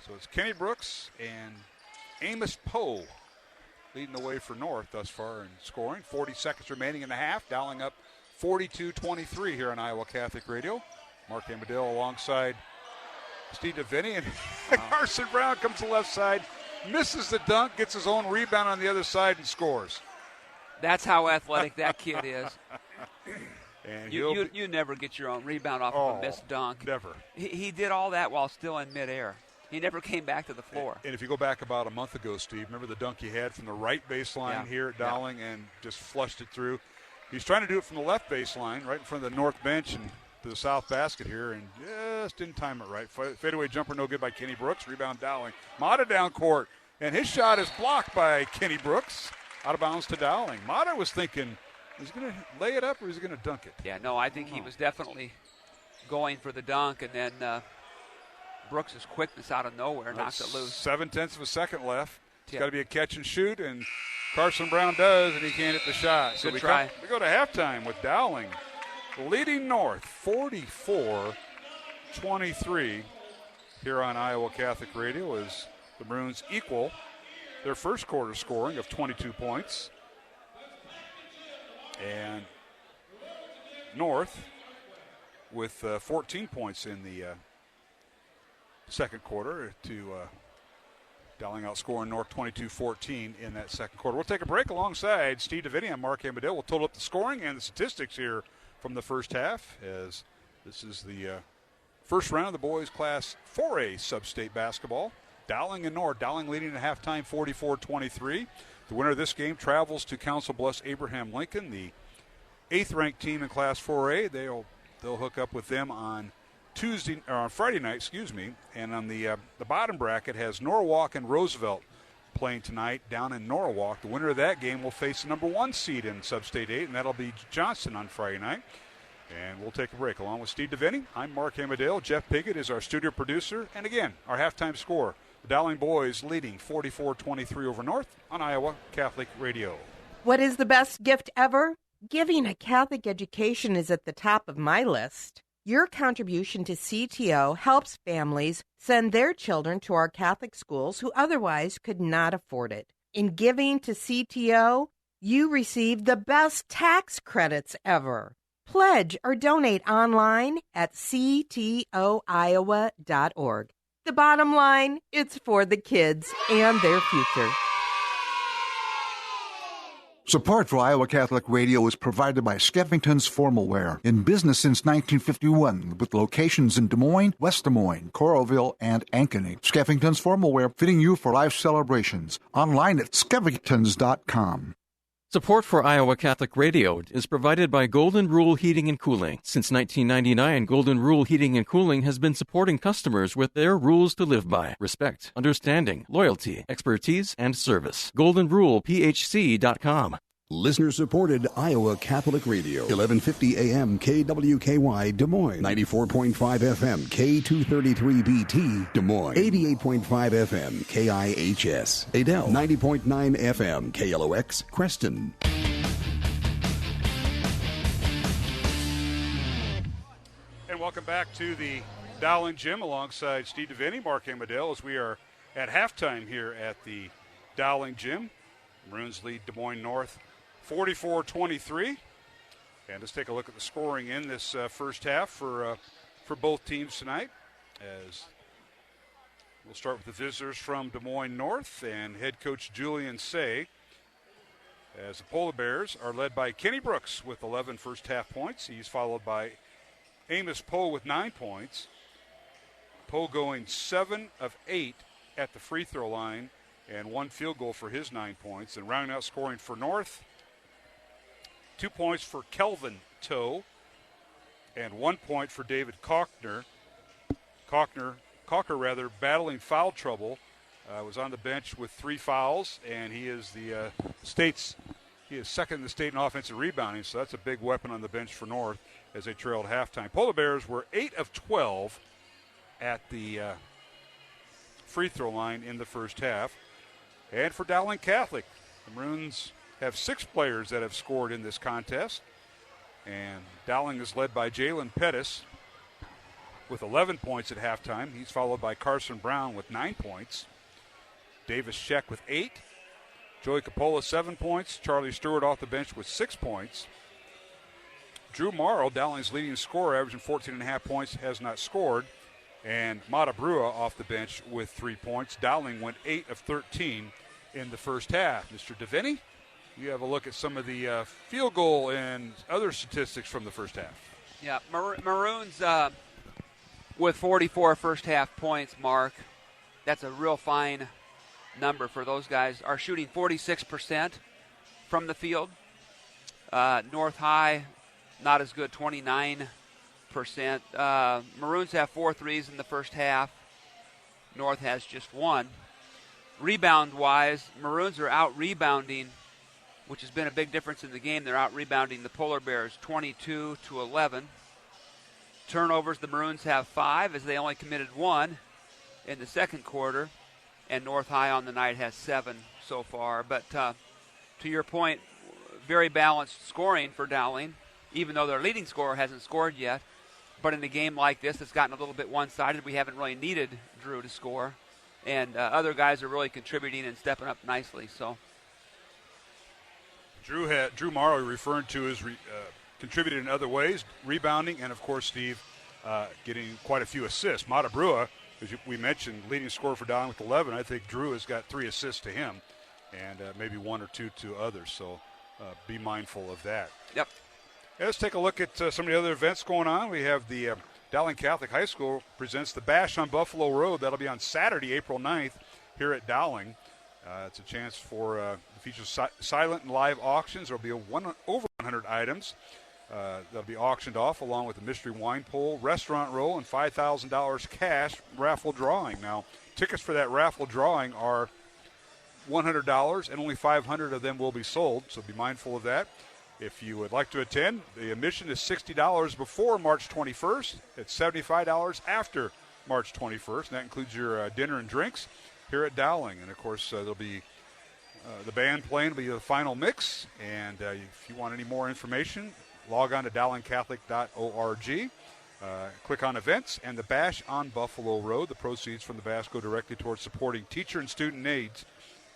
So it's Kenny Brooks and Amos Poe leading the way for North thus far in scoring. 40 seconds remaining in the half. Dowling up 42-23 here on Iowa Catholic Radio. Mark Amadale alongside Steve DeVinny, and Carson Brown comes to the left side, misses the dunk, gets his own rebound on the other side, and scores. That's how athletic that kid is. And you never get your own rebound off of a missed dunk. Never. He did all that while still in midair. He never came back to the floor. And if you go back about a month ago, Steve, remember the dunk he had from the right baseline here at Dowling and just flushed it through. He's trying to do it from the left baseline, right in front of the north bench and to the south basket here, and just didn't time it right. Fadeaway jumper no good by Kenny Brooks. Rebound Dowling. Mata down court, and his shot is blocked by Kenny Brooks. Out of bounds to Dowling. Mata was thinking, is he going to lay it up or is he going to dunk it? Yeah, no, I think he was definitely going for the dunk, and then Brooks' quickness out of nowhere knocked it loose. 0.7 of a second left. It's got to be a catch and shoot, and Carson Brown does, and he can't hit the shot. So we go to halftime with Dowling leading North 44-23 here on Iowa Catholic Radio as the Maroons equal their first quarter scoring of 22 points. And North with 14 points in the second quarter to Dowling outscoring North 22-14 in that second quarter. We'll take a break alongside Steve DeVinny and Mark Amadale. We'll total up the scoring and the statistics here from the first half, as this is the first round of the boys Class 4A sub-state basketball. Dowling and North. Dowling leading at halftime 44-23. The winner of this game travels to Council Bluffs Abraham Lincoln, the 8th-ranked team in Class 4A. They'll hook up with them on Friday night, and on the bottom bracket has Norwalk and Roosevelt playing tonight down in Norwalk. The winner of that game will face the number 1 seed in Sub-State 8, and that'll be Johnson on Friday night. And we'll take a break. Along with Steve DeVinny, I'm Mark Amadale. Jeff Piggott is our studio producer. And again, our halftime score, the Dowling boys leading 44-23 over North on Iowa Catholic Radio. What is the best gift ever? Giving a Catholic education is at the top of my list. Your contribution to CTO helps families send their children to our Catholic schools who otherwise could not afford it. In giving to CTO, you receive the best tax credits ever. Pledge or donate online at ctoiowa.org. The bottom line, it's for the kids and their future. Support for Iowa Catholic Radio is provided by Skeffington's Formal Wear, in business since 1951, with locations in Des Moines, West Des Moines, Coralville, and Ankeny. Skeffington's Formal Wear, fitting you for life celebrations. Online at skeffingtons.com. Support for Iowa Catholic Radio is provided by Golden Rule Heating and Cooling. Since 1999, Golden Rule Heating and Cooling has been supporting customers with their rules to live by: respect, understanding, loyalty, expertise, and service. GoldenRulePHC.com. Listener-supported Iowa Catholic Radio, 1150 AM KWKY Des Moines, 94.5 FM K233BT Des Moines, 88.5 FM KIHS Adel, 90.9 FM KLOX Creston. And welcome back to the Dowling Gym alongside Steve Devaney, Mark Amadell, as we are at halftime here at the Dowling Gym. Maroons lead Des Moines North 44-23. And let's take a look at the scoring in this first half for both teams tonight. As we'll start with the visitors from Des Moines North and head coach Julian Say. As the Polar Bears are led by Kenny Brooks with 11 first half points. He's followed by Amos Poe with 9 points. Poe going 7 of 8 at the free throw line and 1 field goal for his 9 points. And rounding out scoring for North, 2 points for Kelvin Toe and 1 point for David Cocker, battling foul trouble. Was on the bench with 3 fouls, and he is he is second in the state in offensive rebounding, so that's a big weapon on the bench for North as they trailed halftime. Polar Bears were 8 of 12 at the free throw line in the first half. And for Dowling Catholic, the Maroons have 6 players that have scored in this contest. And Dowling is led by Jalen Pettis with 11 points at halftime. He's followed by Carson Brown with 9 points. Davis Sheck with 8. Joey Coppola 7 points. Charlie Stewart off the bench with 6 points. Drew Morrow, Dowling's leading scorer, averaging 14.5 points, has not scored. And Mata Brua off the bench with 3 points. Dowling went 8 of 13 in the first half. Mr. Devaney, you have a look at some of the field goal and other statistics from the first half. Yeah, Maroons with 44 first half points, Mark. That's a real fine number for those guys. Are shooting 46% from the field. North High, not as good, 29%. Maroons have 4 threes in the first half. North has just 1. Rebound-wise, Maroons are out-rebounding, which has been a big difference in the game. They're out-rebounding the Polar Bears 22-11. Turnovers, the Maroons have 5, as they only committed 1 in the second quarter. And North High on the night has 7 so far. But to your point, very balanced scoring for Dowling, even though their leading scorer hasn't scored yet. But in a game like this, it's gotten a little bit one-sided. We haven't really needed Drew to score. And other guys are really contributing and stepping up nicely. So Drew Morrow, referring to as contributed in other ways, rebounding, and, of course, Steve, getting quite a few assists. Mata Brua, as we mentioned, leading scorer for Dowling with 11. I think Drew has got 3 assists to him and maybe 1 or 2 to others. So be mindful of that. Yep. Yeah, let's take a look at some of the other events going on. We have the Dowling Catholic High School presents the Bash on Buffalo Road. That'll be on Saturday, April 9th, here at Dowling. It's a chance for feature silent and live auctions. There will be over 100 items that'll be auctioned off, along with a mystery wine pull, restaurant roll, and $5,000 cash raffle drawing. Now, tickets for that raffle drawing are $100, and only 500 of them will be sold, so be mindful of that. If you would like to attend, the admission is $60 before March 21st. It's $75 after March 21st, and that includes your dinner and drinks here at Dowling. And, of course, there'll be the band playing will be the final mix. And if you want any more information, log on to dowlingcatholic.org. Click on events and the Bash on Buffalo Road. The proceeds from the Bash go directly towards supporting teacher and student needs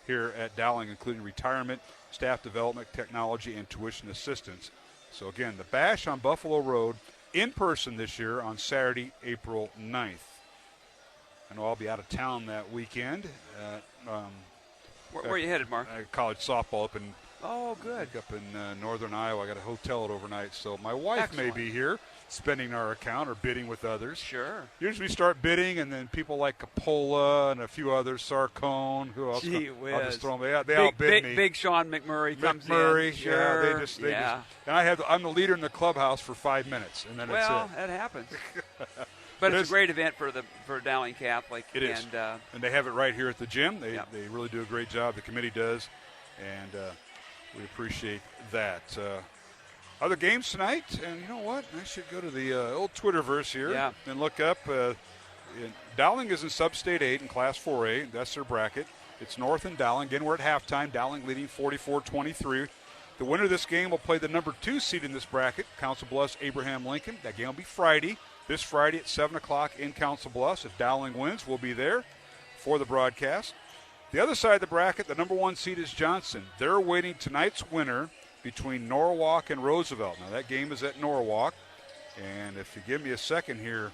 here at Dowling, including retirement, staff development, technology, and tuition assistance. So, again, the Bash on Buffalo Road in person this year on Saturday, April 9th. I know I'll be out of town that weekend. Where are you headed, Mark? College softball up in good. Up in northern Iowa. I got a hotel overnight, so my wife may be here spending our account or bidding with others. Sure. Usually we start bidding, and then people like Capola and a few others, Sarcone, who else? Gee whiz. I'll just throw them. They outbid me. Big Sean McMurray comes in. Sure. Yeah, and I'm the leader in the clubhouse for 5 minutes, and then that's it. Well, that happens. But it's a great event for Dowling Catholic. It is. And they have it right here at the gym. They really do a great job. The committee does, and we appreciate that. Other games tonight, and you know what? I should go to the old Twitterverse here and look up. Dowling is in Sub-State 8 in Class 4A. That's their bracket. It's North and Dowling. Again, we're at halftime. Dowling leading 44-23. The winner of this game will play the number 2 seed in this bracket, Council Bluffs Abraham Lincoln. That game will be Friday. This Friday at 7 o'clock in Council Bluffs. If Dowling wins, we'll be there for the broadcast. The other side of the bracket, the number 1 seed is Johnson. They're awaiting tonight's winner between Norwalk and Roosevelt. Now, that game is at Norwalk. And if you give me a second here,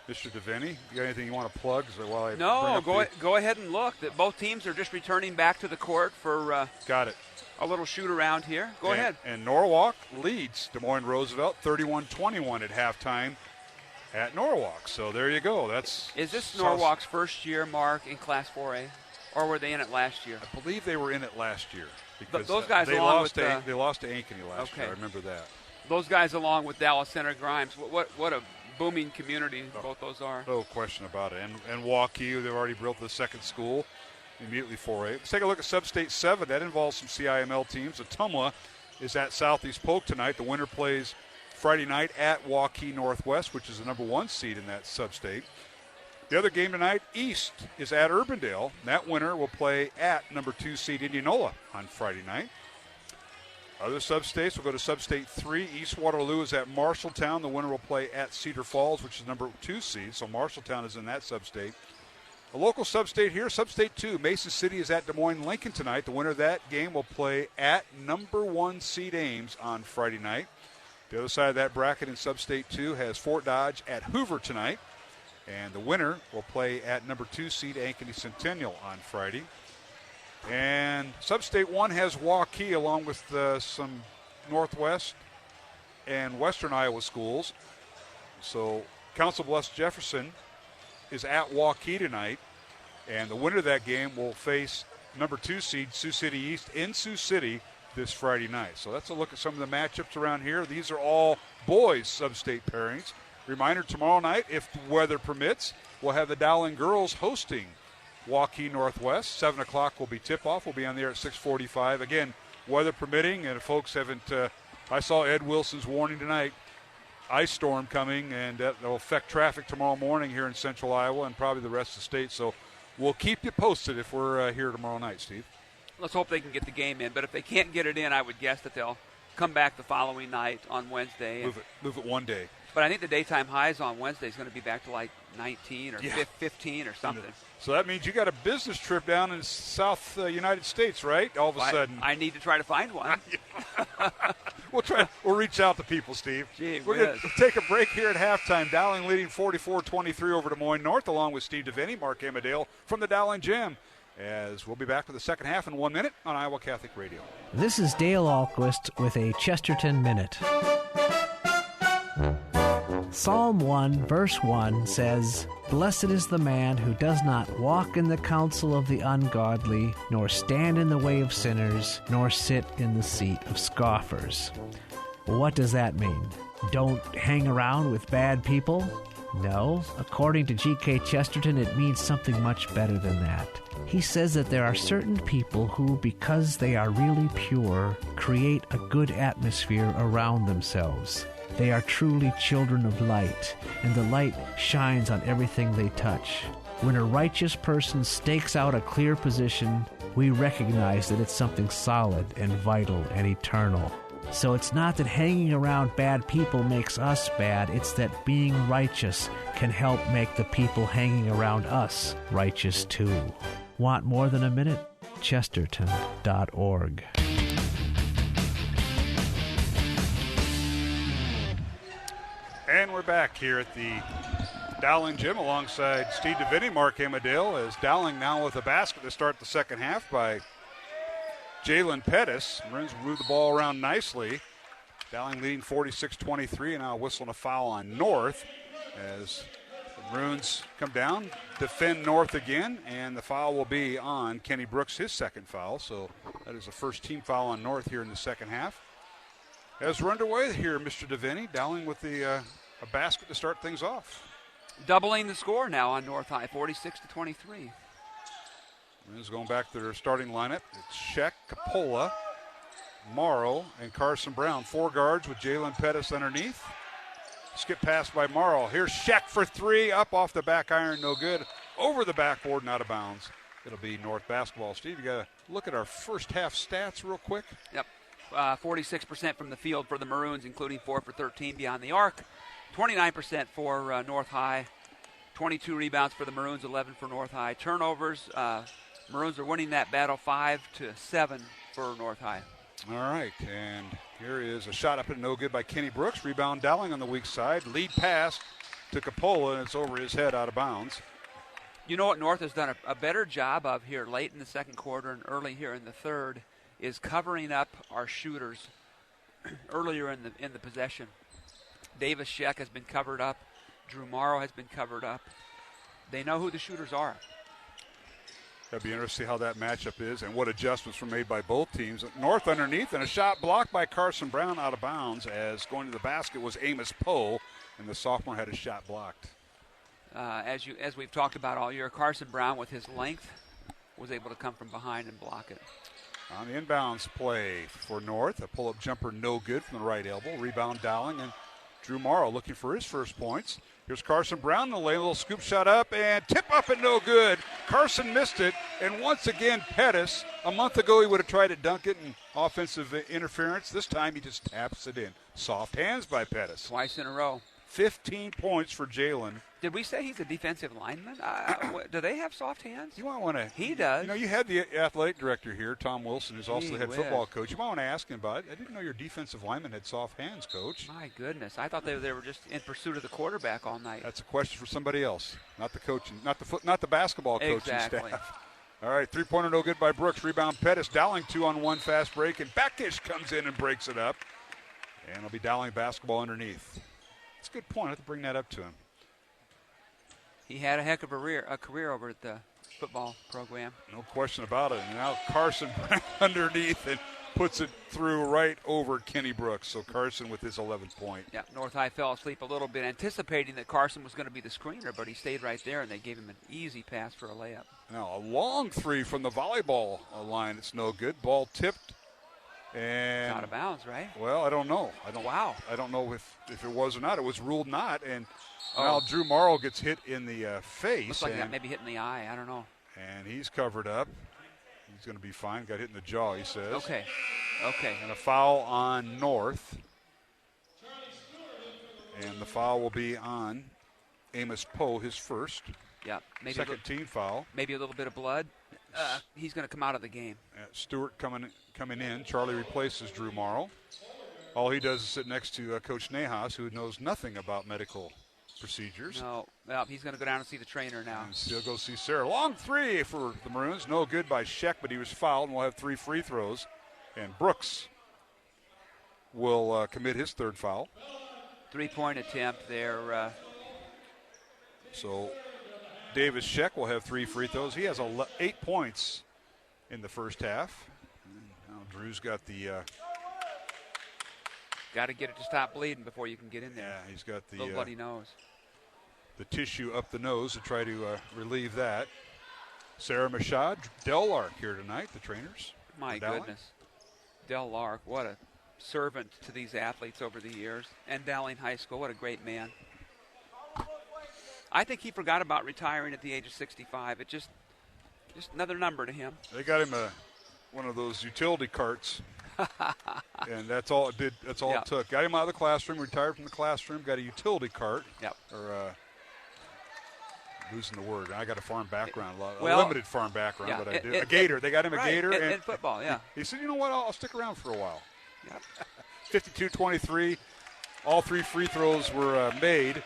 Mr. DeVinny, you got anything you want to plug? Go ahead and look. Both teams are just returning back to the court for got it. A little shoot-around here. Go ahead. And Norwalk leads Des Moines Roosevelt 31-21 at halftime at Norwalk. So there you go. Is this Norwalk's first year, Mark, in Class 4A? Or were they in it last year? I believe they were in it last year. Because those guys they lost to Ankeny last year. I remember that. Those guys along with Dallas Center Grimes. What a booming community both those are. No question about it. And Waukee, they've already built the second school immediately 4A. Let's take a look at Sub-State 7. That involves some CIML teams. Ottumwa is at Southeast Polk tonight. The winner plays Friday night at Waukee Northwest, which is the number 1 seed in that sub-state. The other game tonight, East is at Urbandale. That winner will play at number 2 seed Indianola on Friday night. Other sub-states will go to Sub-State 3. East Waterloo is at Marshalltown. The winner will play at Cedar Falls, which is number 2 seed. So Marshalltown is in that sub-state. A local sub-state here, Sub-State 2. Mason City is at Des Moines Lincoln tonight. The winner of that game will play at number 1 seed Ames on Friday night. The other side of that bracket in Sub-State 2 has Fort Dodge at Hoover tonight. And the winner will play at number 2 seed Ankeny Centennial on Friday. And Sub-State 1 has Waukee along with some Northwest and Western Iowa schools. So Council Bluffs Jefferson is at Waukee tonight. And the winner of that game will face number 2 seed Sioux City East in Sioux City this Friday night. So that's a look at some of the matchups around here. These are all boys sub-state pairings. Reminder, tomorrow night, if the weather permits, we'll have the Dowling girls hosting Waukee Northwest. 7 o'clock will be tip-off. We'll be on there at 6:45. Again, weather permitting, and if folks haven't, I saw Ed Wilson's warning tonight, ice storm coming, and that will affect traffic tomorrow morning here in central Iowa and probably the rest of the state. So we'll keep you posted if we're here tomorrow night, Steve. Let's hope they can get the game in, but if they can't get it in, I would guess that they'll come back the following night on Wednesday. Move it one day. But I think the daytime highs on Wednesday is going to be back to like 19 or 15 or something. So that means you got a business trip down in South United States, right? All of a sudden. I need to try to find one. We'll reach out to people, Steve. Gee, we're going to take a break here at halftime. Dowling leading 44-23 over Des Moines North, along with Steve DeVinny, Mark Amadale from the Dowling Gym. As we'll be back for the second half in 1 minute on Iowa Catholic Radio. This is Dale Ahlquist with a Chesterton Minute. Psalm 1, verse 1 says, "Blessed is the man who does not walk in the counsel of the ungodly, nor stand in the way of sinners, nor sit in the seat of scoffers." What does that mean? Don't hang around with bad people? No. According to G.K. Chesterton, it means something much better than that. He says that there are certain people who, because they are really pure, create a good atmosphere around themselves. They are truly children of light, and the light shines on everything they touch. When a righteous person stakes out a clear position, we recognize that it's something solid and vital and eternal. So it's not that hanging around bad people makes us bad, it's that being righteous can help make the people hanging around us righteous too. Want more than a minute? Chesterton.org. And we're back here at the Dowling Jim alongside Steve DeVinny, Mark Amadale, as Dowling now with a basket to start the second half by Jalen Pettis. Maroons move the ball around nicely. Dowling leading 46-23, and now whistling a foul on North as the Maroons come down, defend North again, and the foul will be on Kenny Brooks, his second foul. So that is the first team foul on North here in the second half. As we're underway here, Mr. DeVinny, Dowling with a basket to start things off. Doubling the score now on North High, 46-23. Maroons going back to their starting lineup. It's Sheck, Capola, Morrow, and Carson Brown. 4 guards with Jalen Pettis underneath. Skip pass by Morrow. Here's Sheck for 3. Up off the back iron, no good. Over the backboard and out of bounds. It'll be North basketball. Steve, you got to look at our first half stats real quick. Yep. 46% from the field for the Maroons, including 4 for 13 beyond the arc. 29% for North High. 22 rebounds for the Maroons, 11 for North High. Turnovers, Maroons are winning that battle 5-7 for North High. All right, and here is a shot up and no good by Kenny Brooks. Rebound Dowling on the weak side. Lead pass to Capola, and it's over his head out of bounds. You know what North has done a better job of here late in the second quarter and early here in the third is covering up our shooters earlier in the possession. Davis Sheck has been covered up. Drew Morrow has been covered up. They know who the shooters are. That'll be interesting to see how that matchup is and what adjustments were made by both teams. North underneath, and a shot blocked by Carson Brown out of bounds as going to the basket was Amos Poe, and the sophomore had his shot blocked. As we've talked about all year, Carson Brown with his length was able to come from behind and block it. On the inbounds play for North, a pull-up jumper no good from the right elbow. Rebound Dowling, and Drew Morrow looking for his first points. Here's Carson Brown, the lane, a little scoop shot up, and tip up and no good. Carson missed it, and once again Pettis. A month ago he would have tried to dunk it in offensive interference. This time he just taps it in. Soft hands by Pettis. Twice in a row. 15 points for Jalen. Did we say he's a defensive lineman? Do they have soft hands? You might want to. He does. You know, you had the athletic director here, Tom Wilson, who's also the head football coach. You might want to ask him about it. I didn't know your defensive lineman had soft hands, Coach. My goodness, I thought they were just in pursuit of the quarterback all night. That's a question for somebody else, not the coaching, not the basketball coaching staff. All right, 3-pointer no good by Brooks. Rebound Pettis. Dowling 2-on-1 fast break, and Backish comes in and breaks it up. And it'll be Dowling basketball underneath. It's a good point. I have to bring that up to him. He had a heck of a career over at the football program. No question about it. And now Carson Brown underneath and puts it through right over Kenny Brooks. So Carson with his 11th point. Yeah, North High fell asleep a little bit, anticipating that Carson was going to be the screener, but he stayed right there, and they gave him an easy pass for a layup. Now a long three from the volleyball line. It's no good. Ball tipped. And it's out of bounds, right? Well, I don't know. Wow. I don't know if it was or not. It was ruled not, and now Drew Morrow gets hit in the face. Looks like that maybe hit in the eye. I don't know. And he's covered up. He's going to be fine. Got hit in the jaw, he says. Okay. And a foul on North. And the foul will be on Amos Poe, his first. Yeah. Maybe second team foul. Maybe a little bit of blood. He's going to come out of the game. Stewart coming in. Charlie replaces Drew Morrow. All he does is sit next to Coach Nahas, who knows nothing about medical procedures. No, well, he's going to go down and see the trainer now. And still go see Sarah. Long three for the Maroons. No good by Sheck, but he was fouled, and we'll have 3 free throws. And Brooks will commit his third foul. 3-point attempt there. So Davis Sheck will have 3 free throws. He has 8 points in the first half. And now Drew's got the... got to get it to stop bleeding before you can get in there. Yeah, he's got the... little bloody nose. The tissue up the nose to try to relieve that. Sarah Mashad, Del Lark here tonight, the trainers. My goodness. Del Lark, what a servant to these athletes over the years. And Dowling High School, what a great man. I think he forgot about retiring at the age of 65. It just another number to him. They got him one of those utility carts. And that's all it did. That's all it took. Got him out of the classroom, retired from the classroom, got a utility cart. Yep. Or losing the word. I got a farm background, a limited farm background, but I do. A gator. They got him a gator. And football, yeah. He said, you know what, I'll stick around for a while. Yep. 52-23. All 3 free throws were made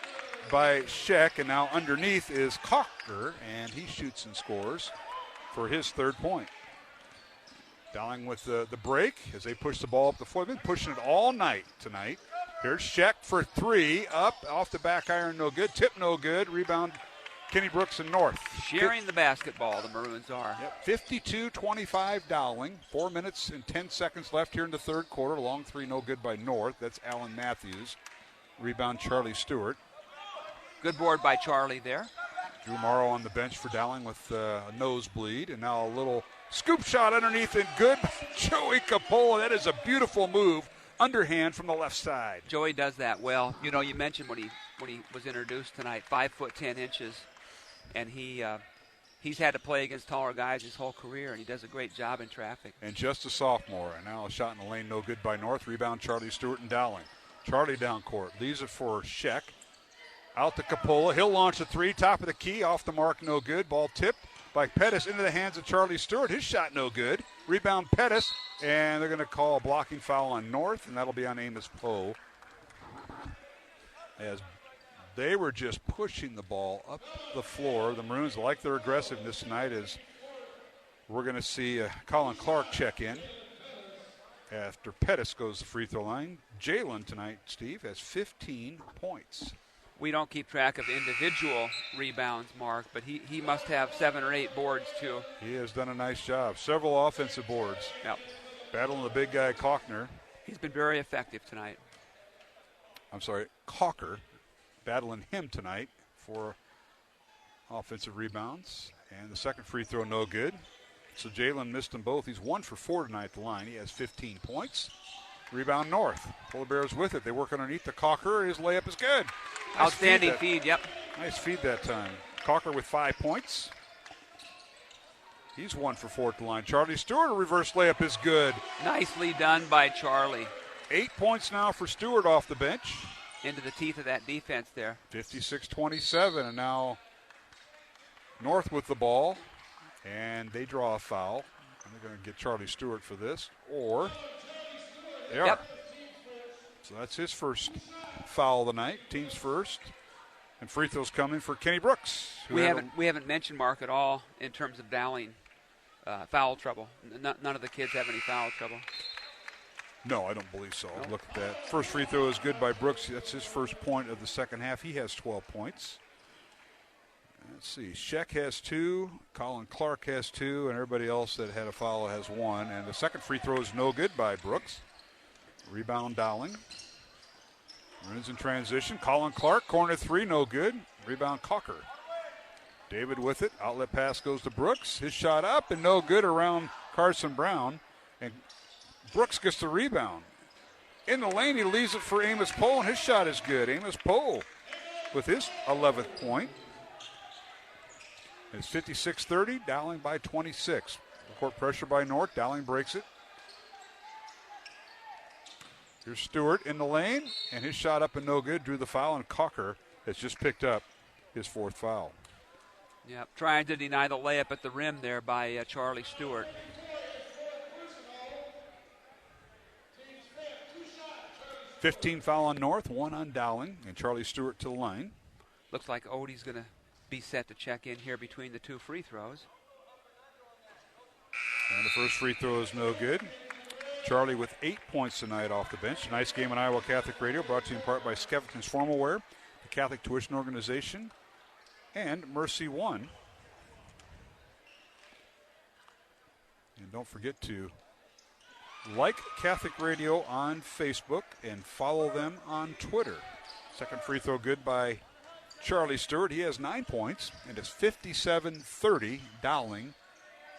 by Scheck, and now underneath is Cocker, and he shoots and scores for his third point. Dowling with the break as they push the ball up the floor. They've been pushing it all night tonight. Here's Scheck for three, up, off the back iron, no good. Tip, no good. Rebound, Kenny Brooks and North. Sharing the basketball, the Maroons are. Yep, 52-25 Dowling. 4 minutes and 10 seconds left here in the third quarter. Long three, no good by North. That's Alan Matthews. Rebound, Charlie Stewart. Good board by Charlie there. Drew Morrow on the bench for Dowling with a nosebleed. And now a little scoop shot underneath and good. Joey Capola, that is a beautiful move. Underhand from the left side. Joey does that well. You know, you mentioned when he was introduced tonight, 5'10", and he's had to play against taller guys his whole career, and he does a great job in traffic. And just a sophomore. And now a shot in the lane, no good by North. Rebound, Charlie Stewart and Dowling. Charlie down court. Leaves it for Scheck. Out to Capola. He'll launch a three. Top of the key. Off the mark, no good. Ball tipped by Pettis into the hands of Charlie Stewart. His shot no good. Rebound Pettis. And they're going to call a blocking foul on North, and that'll be on Amos Poe. As they were just pushing the ball up the floor. The Maroons like their aggressiveness tonight as we're going to see Colin Clark check in after Pettis goes to the free throw line. Jalen tonight, Steve, has 15 points. We don't keep track of individual rebounds, Mark, but he must have 7 or 8 boards, too. He has done a nice job. Several offensive boards. Yep. Battling the big guy, Cockner. He's been very effective tonight. Cocker battling him tonight for offensive rebounds. And the second free throw, no good. So Jalen missed them both. He's 1 for 4 tonight at the line. He has 15 points. Rebound North. Polar Bears with it. They work underneath the Cocker. His layup is good. Nice outstanding feed, yep. Nice feed that time. Cocker with 5 points. He's 1 for 4 at the line. Charlie Stewart, a reverse layup is good. Nicely done by Charlie. 8 points now for Stewart off the bench. Into the teeth of that defense there. 56-27, and now North with the ball. And they draw a foul. And they're going to get Charlie Stewart for this. Or they are. Yep. So that's his first foul of the night. Team's first. And free throws coming for Kenny Brooks. We haven't mentioned Mark at all in terms of Dowling foul trouble. None of the kids have any foul trouble. No, I don't believe so. No. Look at that. First free throw is good by Brooks. That's his first point of the second half. He has 12 points. Let's see. Scheck has 2. Colin Clark has 2. And everybody else that had a foul has 1. And the second free throw is no good by Brooks. Rebound Dowling. Runs in transition. Colin Clark, corner 3, no good. Rebound Cocker. David with it. Outlet pass goes to Brooks. His shot up and no good around Carson Brown. And Brooks gets the rebound. In the lane, he leaves it for Amos Poe, and his shot is good. Amos Poe with his 11th point. It's 56-30, Dowling by 26. Court pressure by North. Dowling breaks it. Here's Stewart in the lane, and his shot up and no good. Drew the foul, and Cocker has just picked up his 4th foul. Yep, trying to deny the layup at the rim there by Charlie Stewart. $15 foul on North, 1 on Dowling, and Charlie Stewart to the line. Looks like Odie's going to be set to check in here between the 2 free throws. And the first free throw is no good. Charlie with 8 points tonight off the bench. Nice game on Iowa Catholic Radio, brought to you in part by Skeffington's Formal Wear, the Catholic Tuition Organization, and Mercy One. And don't forget to like Catholic Radio on Facebook and follow them on Twitter. Second free throw good by Charlie Stewart. He has 9 points, and it's 57-30 Dowling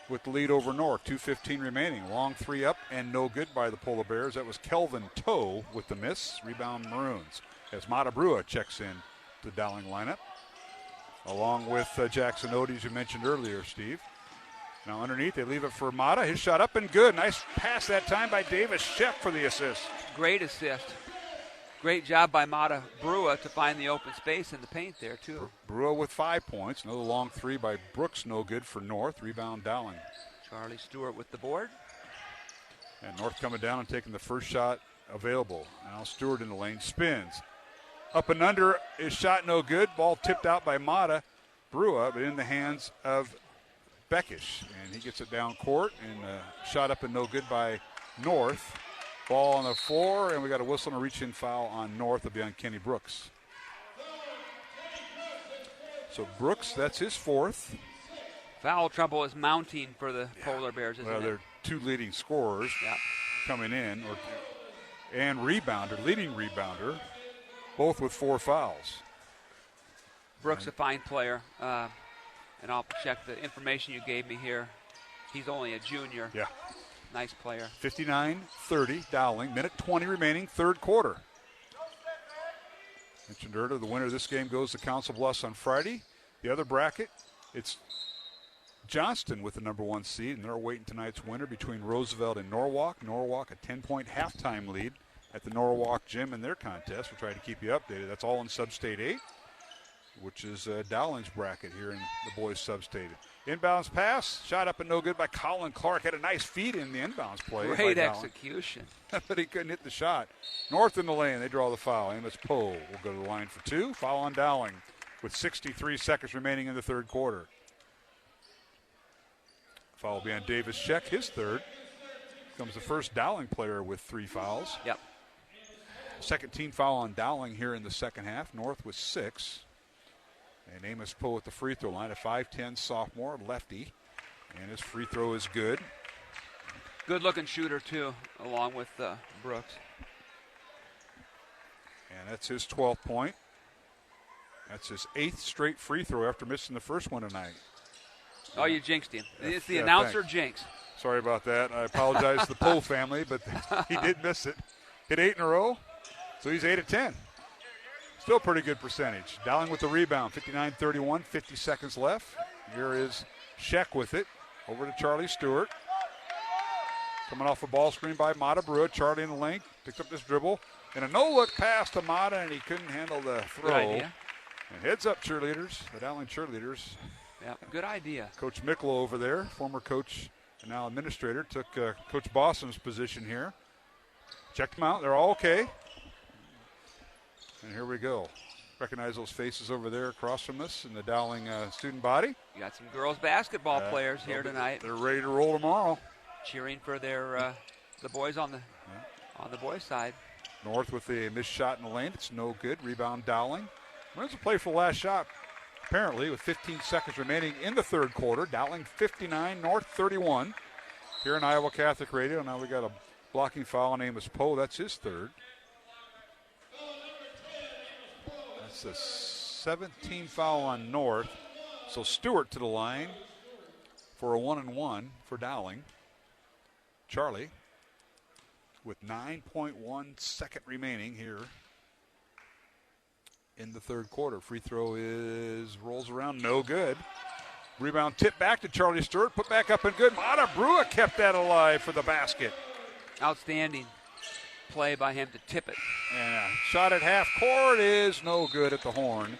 with the lead over North. 2:15 remaining. Long three up and no good by the Polar Bears. That was Kelvin Toe with the miss. Rebound Maroons. As Mata Brua checks in to the Dowling lineup. Along with Jackson Odie, as you mentioned earlier, Steve. Now underneath, they leave it for Mata. His shot up and good. Nice pass that time by Davis Scheck for the assist. Great assist. Great job by Mata Brua to find the open space in the paint there, too. Brua with 5 points. Another long three by Brooks, no good for North. Rebound Dowling. Charlie Stewart with the board. And North coming down and taking the first shot available. Now Stewart in the lane, spins. Up and under is shot no good. Ball tipped out by Mata Brua, but in the hands of Beckish. And he gets it down court, and shot up and no good by North. Ball on the floor, and we got a whistle and a reach-in foul on North. It'll be on Kenny Brooks. So Brooks, that's his fourth. Foul trouble is mounting for the Polar Bears, isn't it? They're two leading scorers coming in, and leading rebounder, both with 4 fouls. Brooks, a fine player, and I'll check the information you gave me here. He's only a junior. Yeah. Nice player. 59-30, Dowling. Minute 20 remaining, third quarter. Mentioned earlier, the winner of this game goes to Council Bluffs on Friday. The other bracket, it's Johnston with the number 1 seed, and they're awaiting tonight's winner between Roosevelt and Norwalk. Norwalk, a 10-point halftime lead at the Norwalk Gym in their contest. We'll try to keep you updated. That's all in Sub-State 8, which is Dowling's bracket here in the boys' Sub-State. Inbounds pass, shot up and no good by Colin Clark. Had a nice feed in the inbounds play. Great execution. But he couldn't hit the shot. North in the lane, they draw the foul. Amos Poe will go to the line for 2. Foul on Dowling with 63 seconds remaining in the third quarter. Foul will be on Davis Sheck, his third. Comes the first Dowling player with 3 fouls. Yep. Second team foul on Dowling here in the second half. North with 6. And Amos Poe at the free throw line, a 5'10 sophomore, lefty. And his free throw is good. Good-looking shooter, too, along with Brooks. And that's his 12th point. That's his 8th straight free throw after missing the first one tonight. Oh, you jinxed him. It's the announcer jinx. Sorry about that. I apologize to the Poe family, but he did miss it. Hit 8 in a row, so he's 8 of 10. Still pretty good percentage. Dowling with the rebound, 59-31, 50 seconds left. Here is Sheck with it. Over to Charlie Stewart. Coming off a ball screen by Mata Brua. Charlie in the lane, picked up this dribble. And a no-look pass to Mata, and he couldn't handle the throw. Good idea. And heads up, cheerleaders, the Dowling cheerleaders. Yeah, good idea. Coach Miklo over there, former coach and now administrator, took Coach Boston's position here. Checked them out. They're all okay. And here we go. Recognize those faces over there across from us in the Dowling student body. You got some girls basketball players here tonight. They're ready to roll tomorrow. Cheering for their the boys on the boys' side. North with a missed shot in the lane. It's no good. Rebound Dowling. Runs a play for the last shot, apparently, with 15 seconds remaining in the third quarter. Dowling 59, North 31. Here in Iowa Catholic Radio. Now we got a blocking foul on Amos Poe. That's his third. That's a 17 foul on North. So Stewart to the line for a 1-and-1 for Dowling. Charlie with 9.1 second remaining here in the third quarter. Free throw rolls around, no good. Rebound tip back to Charlie Stewart, put back up and good. Mata Brua kept that alive for the basket. Outstanding play by him to tip it. And shot at half court is no good at the horn.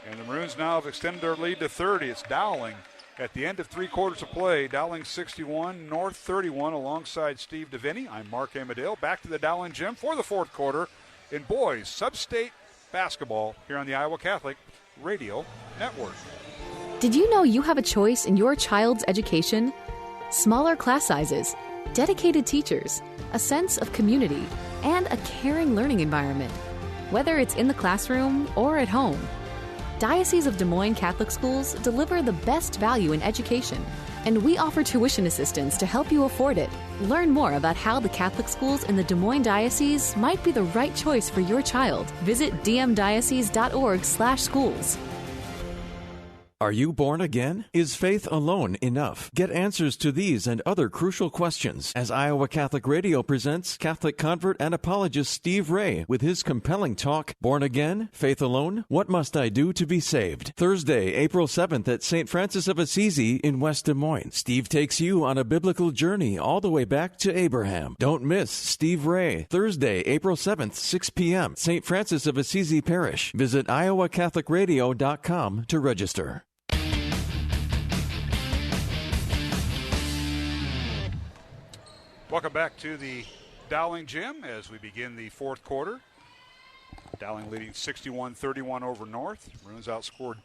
And the Maroons now have extended their lead to 30. It's Dowling at the end of 3 quarters of play. Dowling 61, North 31 alongside Steve DeVinny. I'm Mark Amadale. Back to the Dowling Gym for the fourth quarter in boys sub-state basketball here on the Iowa Catholic Radio Network. Did you know you have a choice in your child's education? Smaller class sizes, dedicated teachers, a sense of community, and a caring learning environment, whether it's in the classroom or at home. Diocese of Des Moines Catholic Schools deliver the best value in education, and we offer tuition assistance to help you afford it. Learn more about how the Catholic schools in the Des Moines Diocese might be the right choice for your child. Visit dmdiocese.org/schools. Are you born again? Is faith alone enough? Get answers to these and other crucial questions as Iowa Catholic Radio presents Catholic convert and apologist Steve Ray with his compelling talk, Born Again? Faith Alone? What Must I Do to Be Saved? Thursday, April 7th at St. Francis of Assisi in West Des Moines. Steve takes you on a biblical journey all the way back to Abraham. Don't miss Steve Ray. Thursday, April 7th, 6 p.m. St. Francis of Assisi Parish. Visit iowacatholicradio.com to register. Welcome back to the Dowling Gym as we begin the fourth quarter. Dowling leading 61-31 over North. Maroons outscored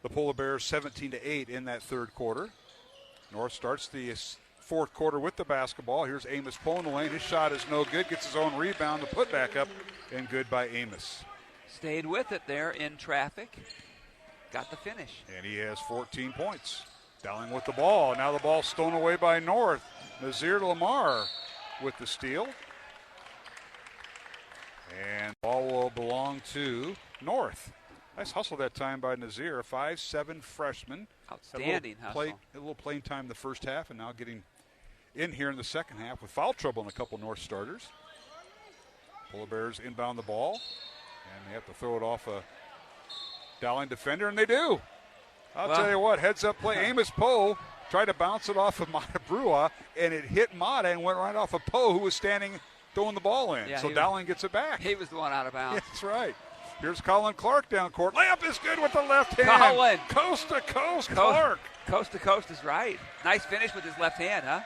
the Polar Bears 17-8 in that third quarter. North starts the fourth quarter with the basketball. Here's Amos Poe in the lane. His shot is no good. Gets his own rebound. The put back up and good by Amos. Stayed with it there in traffic. Got the finish. And he has 14 points. Dowling with the ball. Now the ball stolen away by North. Nazir Lamar with the steal. And the ball will belong to North. Nice hustle that time by Nazir, a 5'7" freshman. Outstanding hustle. A little playing time in the first half, and now getting in here in the second half with foul trouble in a couple North starters. Polar Bears inbound the ball, and they have to throw it off a Dowling defender, and they do. I'll tell you what, heads up play. Amos Poe tried to bounce it off of Mata Brua, and it hit Mata and went right off of Poe, who was standing throwing the ball in. Yeah, so Dowling gets it back. He was the one out of bounds. Yeah, that's right. Here's Colin Clark down court. Layup is good with the left hand. Colin. Coast to coast, Clark. Coast to coast is right. Nice finish with his left hand, huh?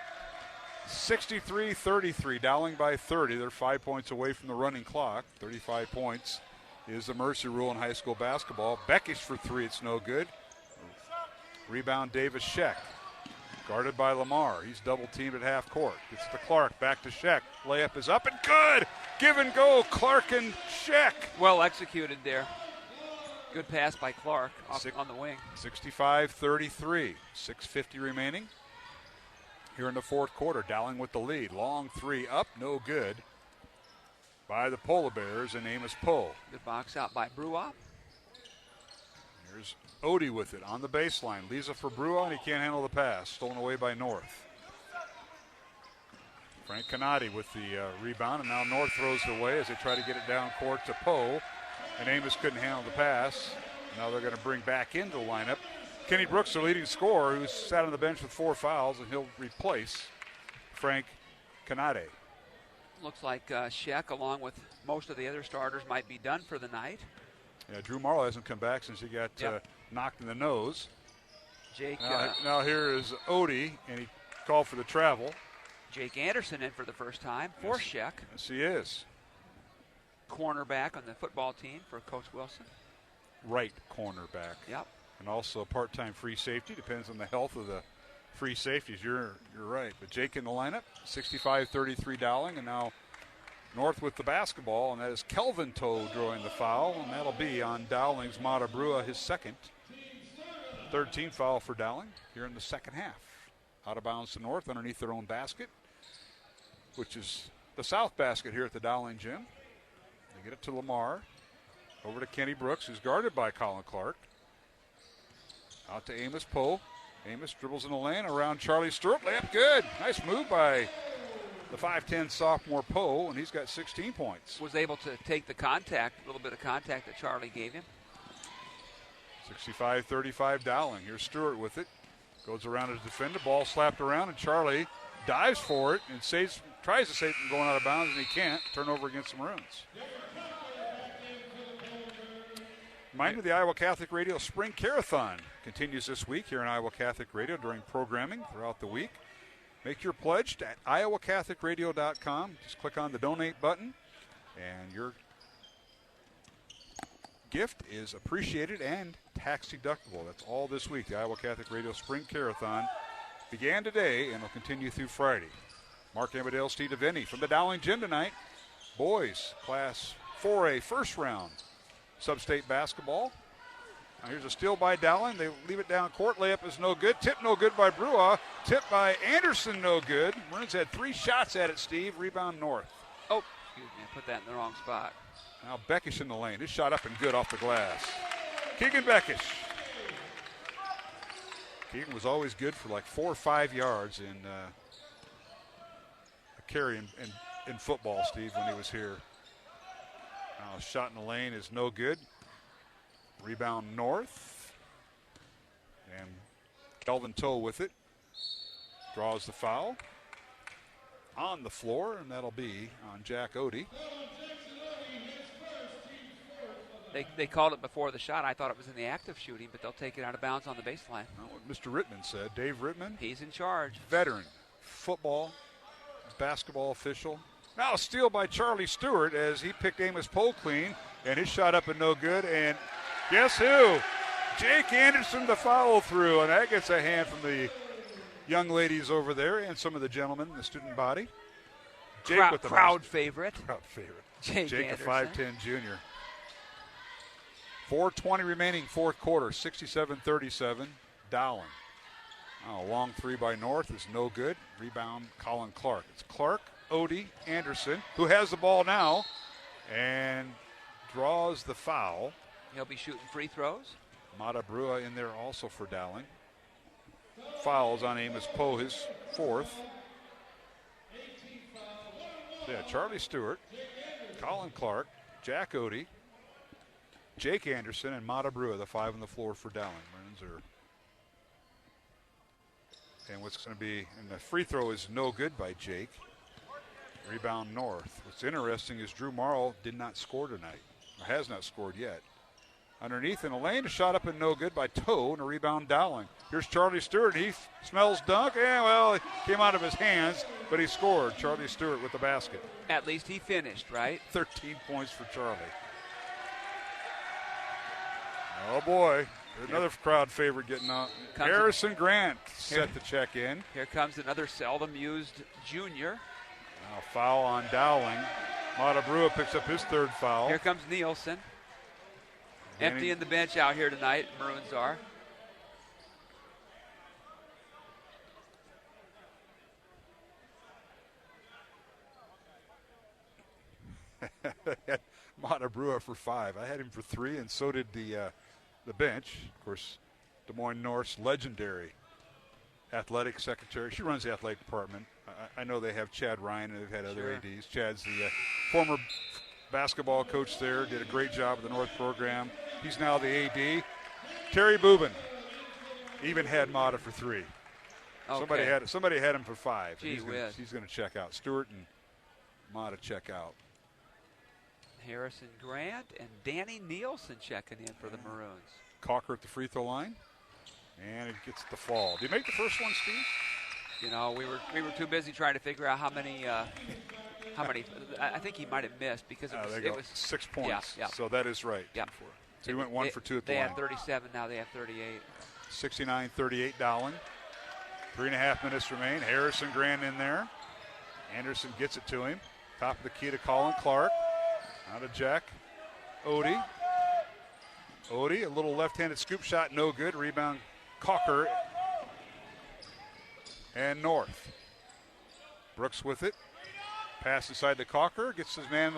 63-33. Dowling by 30. They're 5 points away from the running clock. 35 points is the mercy rule in high school basketball. Beckish for three. It's no good. Rebound Davis Sheck. Guarded by Lamar. He's double teamed at half court. Gets to Clark. Back to Sheck. Layup is up and good. Give and go. Clark and Sheck. Well executed there. Good pass by Clark on the wing. 65-33. 6:50 remaining. Here in the fourth quarter. Dowling with the lead. Long three up. No good. By the Polar Bears and Amos Poe. Good box out by Brua. Here's Odie with it on the baseline. Lisa for Brua, and he can't handle the pass. Stolen away by North. Frank Canati with the rebound, and now North throws it away as they try to get it down court to Poe. And Amos couldn't handle the pass. Now they're going to bring back into the lineup Kenny Brooks, their leading scorer, who's sat on the bench with 4 fouls, and he'll replace Frank Canati. Looks like Sheck, along with most of the other starters, might be done for the night. Yeah, Drew Marlowe hasn't come back since he got knocked in the nose. Jake. Now here is Odie, and he called for the travel. Jake Anderson in for the first time for Sheck. Yes, he is. Cornerback on the football team for Coach Wilson. Right cornerback. Yep. And also part-time free safety. Depends on the health of the free safeties. You're right. But Jake in the lineup, 65-33 Dowling, and now North with the basketball, and that is Kelvin Toe drawing the foul, and that'll be on Dowling's Mata Brua, his second. Third team foul for Dowling here in the second half. Out of bounds to North underneath their own basket, which is the south basket here at the Dowling gym. They get it to Lamar. Over to Kenny Brooks, who's guarded by Colin Clark. Out to Amos Poe. Amos dribbles in the lane around Charlie Stewart. Layup good. Nice move by the 5'10 sophomore Poe, and he's got 16 points. Was able to take the contact, a little bit of contact that Charlie gave him. 65-35 Dowling. Here's Stewart with it. Goes around his defender. Ball slapped around, and Charlie dives for it and tries to save it from going out of bounds, and he can't. Turnover against the Maroons. Reminder, the Iowa Catholic Radio Spring Carathon continues this week here on Iowa Catholic Radio during programming throughout the week. Make your pledge at iowacatholicradio.com. Just click on the donate button, and your gift is appreciated and tax deductible. That's all this week. The Iowa Catholic Radio Spring Carathon began today and will continue through Friday. Mark Amadale, Steve DeVinny from the Dowling Gym tonight. Boys, Class 4A first round. Sub-state basketball. Now here's a steal by Dowling. They leave it down court. Layup is no good. Tip no good by Brua. Tip by Anderson no good. Maroons had 3 shots at it, Steve. Rebound North. Oh, excuse me. I put that in the wrong spot. Now Beckish in the lane. His shot up and good off the glass. Keegan Beckish. Keegan was always good for like 4 or 5 yards in a carry in football, Steve, when he was here. Now a shot in the lane is no good. Rebound North. And Kelvin Toe with it. Draws the foul. On the floor, and that'll be on Jack Odie. They called it before the shot. I thought it was in the act of shooting, but they'll take it out of bounds on the baseline. What Mr. Rittman said. Dave Rittman. He's in charge. Veteran. Football. Basketball official. Now a steal by Charlie Stewart as he picked Amos Poe clean, and his shot up and no good. And guess who? Jake Anderson the follow through, and that gets a hand from the young ladies over there and some of the gentlemen in the student body. Jake with the crowd favorite. Crowd favorite. Jake the Anderson. 5'10" junior. 4:20 remaining, fourth quarter, 67-37. Dowling. A long three by North is no good. Rebound, Colin Clark. It's Clark, Odie, Anderson, who has the ball now and draws the foul. He'll be shooting free throws. Mata Brua in there also for Dowling. Fouls on Amos Poe, his fourth. Yeah, Charlie Stewart, Colin Clark, Jack Odie, Jake Anderson, and Mata Brua, the five on the floor for Dowling. And what's going to be, and the free throw is no good by Jake. Rebound North. What's interesting is Drew Marl did not score tonight, or has not scored yet. Underneath in the lane, a shot up and no good by Toe, and a rebound Dowling. Here's Charlie Stewart. He smells dunk. Yeah, well, it came out of his hands, but he scored. Charlie Stewart with the basket. At least he finished, right? 13 points for Charlie. Oh, boy. Another crowd favorite getting out. Harrison Grant set the check in. Here comes another seldom used junior. Now foul on Dowling. Mata Brua picks up his third foul. Here comes Nielsen. Emptying the bench out here tonight, Maroons are. Mata Brua for 5. I had him for 3, and so did the bench. Of course, Des Moines North's legendary athletic secretary. She runs the athletic department. I know they have Chad Ryan, and they've had other ADs. Chad's the former basketball coach there, did a great job with the North program. He's now the AD. Terry Boobin even had Mata for 3. Okay. Somebody had him for 5. He's going to check out. Stewart and Mata check out. Harrison Grant and Danny Nielsen checking in for the Maroons. Cocker at the free throw line, and it gets the fall. Did you make the first one, Steve? You know, we were too busy trying to figure out how many. I think he might have missed because it was 6 points. Yeah. So that is right. Yeah. So he went 1 for 2 at the line. They had 37. Now they have 38. 69-38 Dowling. 3.5 minutes remain. Harrison Grant in there. Anderson gets it to him. Top of the key to Colin Clark. Out of Jack. Odie, a little left-handed scoop shot, no good. Rebound, Cocker. And North. Brooks with it. Pass inside to Cocker. Gets his man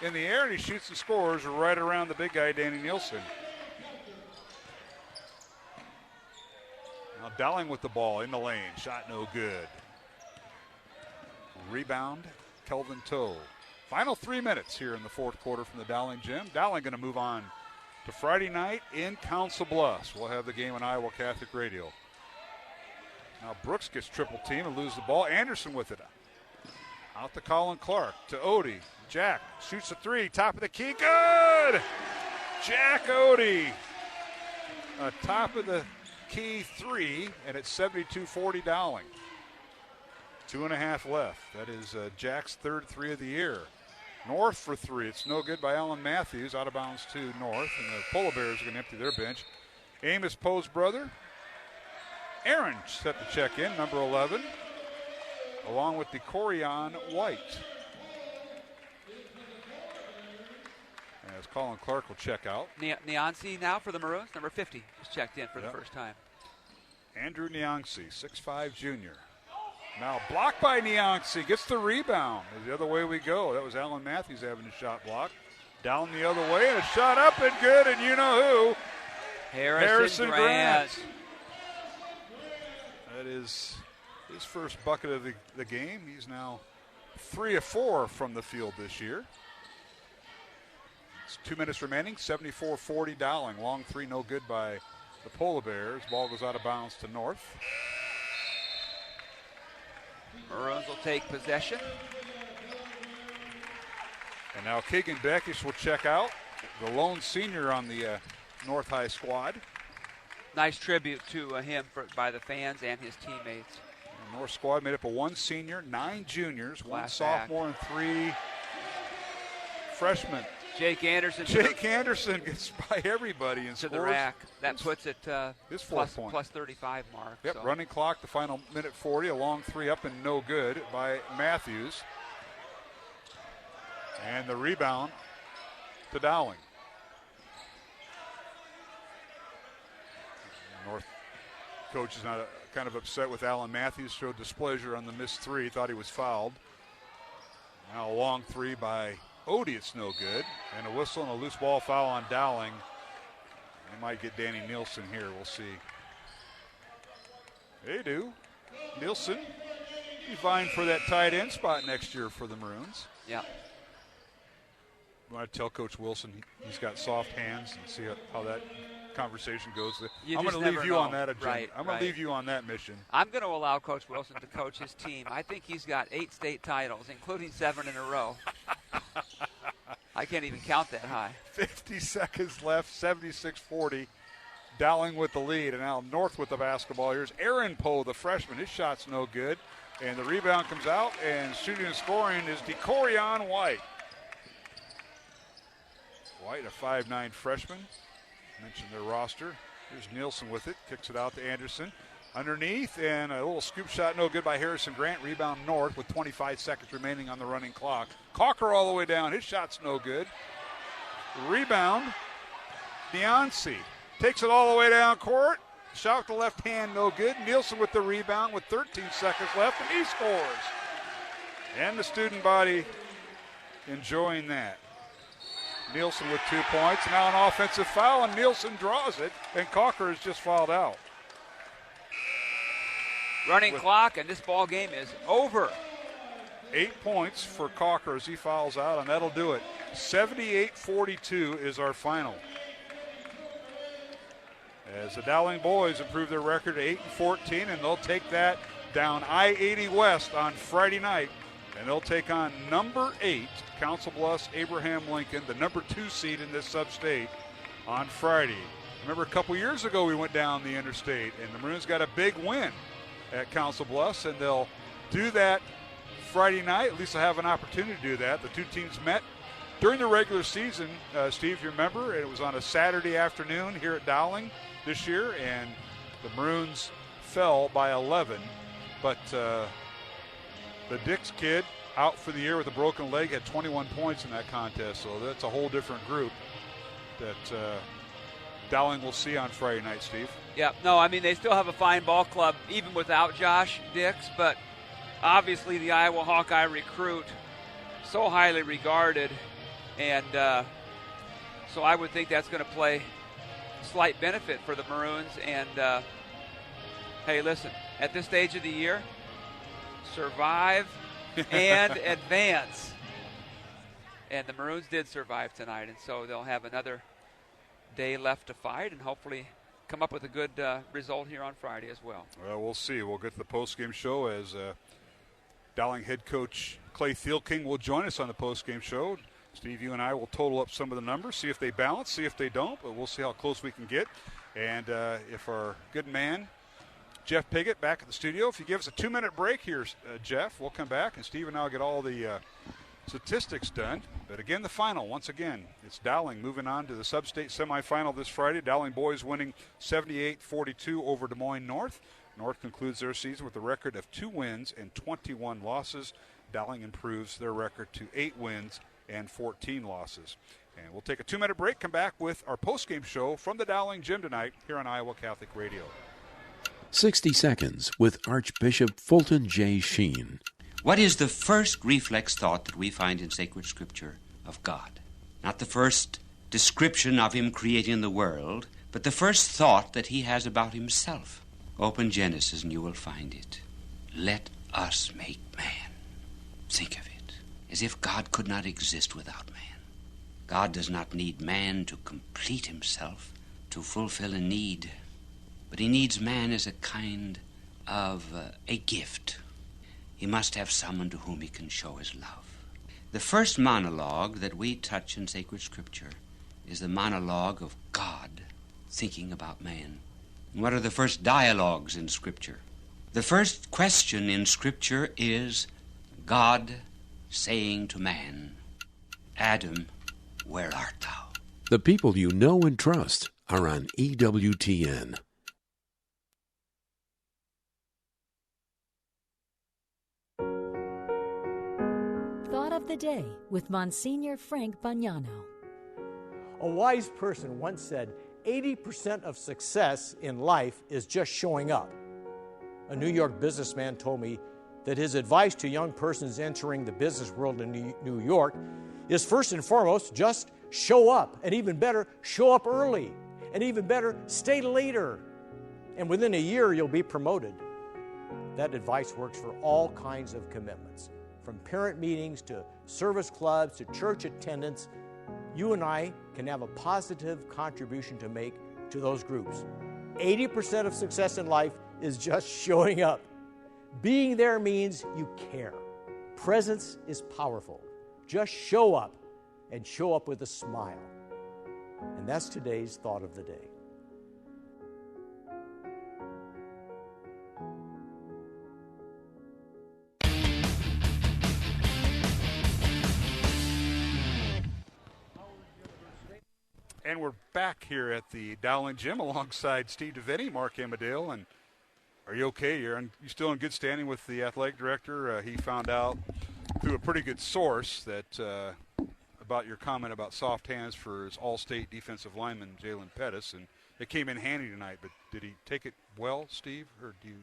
in the air, and he shoots and scores right around the big guy, Danny Nielsen. Now Dowling with the ball in the lane. Shot no good. Rebound, Kelvin Toe. Final 3 minutes here in the fourth quarter from the Dowling gym. Dowling going to move on to Friday night in Council Bluffs. We'll have the game on Iowa Catholic Radio. Now Brooks gets triple team and loses the ball. Anderson with it. Out to Colin Clark, to Odie. Jack shoots a 3, top of the key, good! Jack Odie. A top of the key 3, and it's 72-40 Dowling. 2.5 left. That is Jack's third 3 of the year. North for 3. It's no good by Alan Matthews. Out of bounds to North. And the Polar Bears are going to empty their bench. Amos Poe's brother, Aaron, set the check in, number 11, along with the Corian White. As Colin Clark will check out. Neonsi now for the Maroons, number 50, just checked in for the first time. Andrew Neonsi, 6'5 junior. Now blocked by Neonsi, gets the rebound. The other way we go. That was Alan Matthews having a shot blocked. Down the other way, and a shot up and good, and you know who. Harrison Grant. That is his first bucket of the game. He's now 3 of 4 from the field this year. It's 2 minutes remaining, 74-40 Dowling. Long 3, no good by the Polar Bears. Ball goes out of bounds to North. Maroons will take possession. And now Keegan Beckish will check out, the lone senior on the North High squad. Nice tribute to him by the fans and his teammates. North squad made up of 1 senior, 9 juniors, 1 sophomore, and 3 freshmen. Jake Anderson gets by everybody and to scores. the rack. That puts it his 4th point. plus 35 mark. Yep, so. Running clock, the final minute 40, a long 3 up and no good by Matthews. And the rebound to Dowling. North coach is not kind of upset with Alan Matthews, showed displeasure on the missed 3, thought he was fouled. Now a long 3 by Odie, it's no good. And a whistle and a loose ball foul on Dowling. They might get Danny Nielsen here, we'll see. They do. Nielsen, he's vying for that tight end spot next year for the Maroons. Yeah. I want to tell Coach Wilson he's got soft hands and see how that conversation goes. I'm going to leave you on that agenda. Right, I'm going to leave you on that mission. I'm going to allow Coach Wilson to coach his team. I think he's got 8 state titles, including 7 in a row. I can't even count that high. 50 seconds left, 76-40. Dowling with the lead, and now North with the basketball. Here's Aaron Poe, the freshman. His shot's no good. And the rebound comes out, and shooting and scoring is DeCorian White. White, a 5'9 freshman. Mentioned their roster. Here's Nielsen with it. Kicks it out to Anderson. Underneath, and a little scoop shot no good by Harrison Grant. Rebound North with 25 seconds remaining on the running clock. Cocker all the way down. His shot's no good. Rebound, Deonce. Takes it all the way down court. Shot with the left hand, no good. Nielsen with the rebound with 13 seconds left, and he scores. And the student body enjoying that. Nielsen with 2 points. Now an offensive foul, and Nielsen draws it, and Cocker is just fouled out. Running clock, and this ball game is over. 8 points for Cocker as he fouls out, and that'll do it. 78-42 is our final. As the Dowling boys improve their record to 8-14, and they'll take that down I-80 West on Friday night, and they'll take on number 8, Council Bluffs Abraham Lincoln, the number 2 seed in this sub-state, on Friday. Remember a couple years ago we went down the interstate, and the Maroons got a big win at Council Bluffs, and they'll do that Friday night. At least they'll have an opportunity to do that. The two teams met during the regular season, Steve, you remember, it was on a Saturday afternoon here at Dowling this year, and the Maroons fell by 11. But the Dix kid, out for the year with a broken leg, had 21 points in that contest, so that's a whole different group that Dowling will see on Friday night, Steve. Yeah, no, I mean, they still have a fine ball club, even without Josh Dix, but obviously the Iowa Hawkeye recruit, so highly regarded, and so I would think that's going to play slight benefit for the Maroons. And, hey, listen, at this stage of the year, survive and advance. And the Maroons did survive tonight, and so they'll have another day left to fight and hopefully come up with a good result here on Friday as well. Well, we'll see. We'll get to the post-game show as Dowling head coach Clay Thielking will join us on the post-game show. Steve, you and I will total up some of the numbers, see if they balance, see if they don't, but we'll see how close we can get. And if our good man, Jeff Piggott, back at the studio, if you give us a 2-minute break here, Jeff, we'll come back, and Steve and I will get all the statistics done. But again, the final, once again, it's Dowling moving on to the sub-state semifinal this Friday. Dowling boys winning 78-42 over Des Moines North. North concludes their season with a record of 2 wins and 21 losses. Dowling improves their record to 8 wins and 14 losses. And we'll take a 2-minute break, come back with our post-game show from the Dowling Gym tonight here on Iowa Catholic Radio. 60 Seconds with Archbishop Fulton J. Sheen. What is the first reflex thought that we find in sacred scripture of God? Not the first description of him creating the world, but the first thought that he has about himself. Open Genesis and you will find it. Let us make man. Think of it, as if God could not exist without man. God does not need man to complete himself, to fulfill a need, but he needs man as a kind of a gift. He must have someone to whom he can show his love. The first monologue that we touch in sacred scripture is the monologue of God thinking about man. And what are the first dialogues in scripture? The first question in Scripture is God saying to man, Adam, where art thou? The people you know and trust are on EWTN. Thought of the Day with Monsignor Frank Bagnano. A wise person once said, 80% of success in life is just showing up. A New York businessman told me that his advice to young persons entering the business world in New York is first and foremost, just show up. And even better, show up early. And even better, stay later. And within a year, you'll be promoted. That advice works for all kinds of commitments, from parent meetings to service clubs to church attendance. You and I can have a positive contribution to make to those groups. 80% of success in life is just showing up. Being there means you care. Presence is powerful. Just show up, and show up with a smile. And that's today's Thought of the Day. And we're back here at the Dowling Gym alongside Steve DeVinny, Mark Amadale. And are you okay? You're still in good standing with the athletic director. He found out through a pretty good source that about your comment about soft hands for his all-state defensive lineman, Jalen Pettis, and it came in handy tonight. But did he take it well, Steve, or do you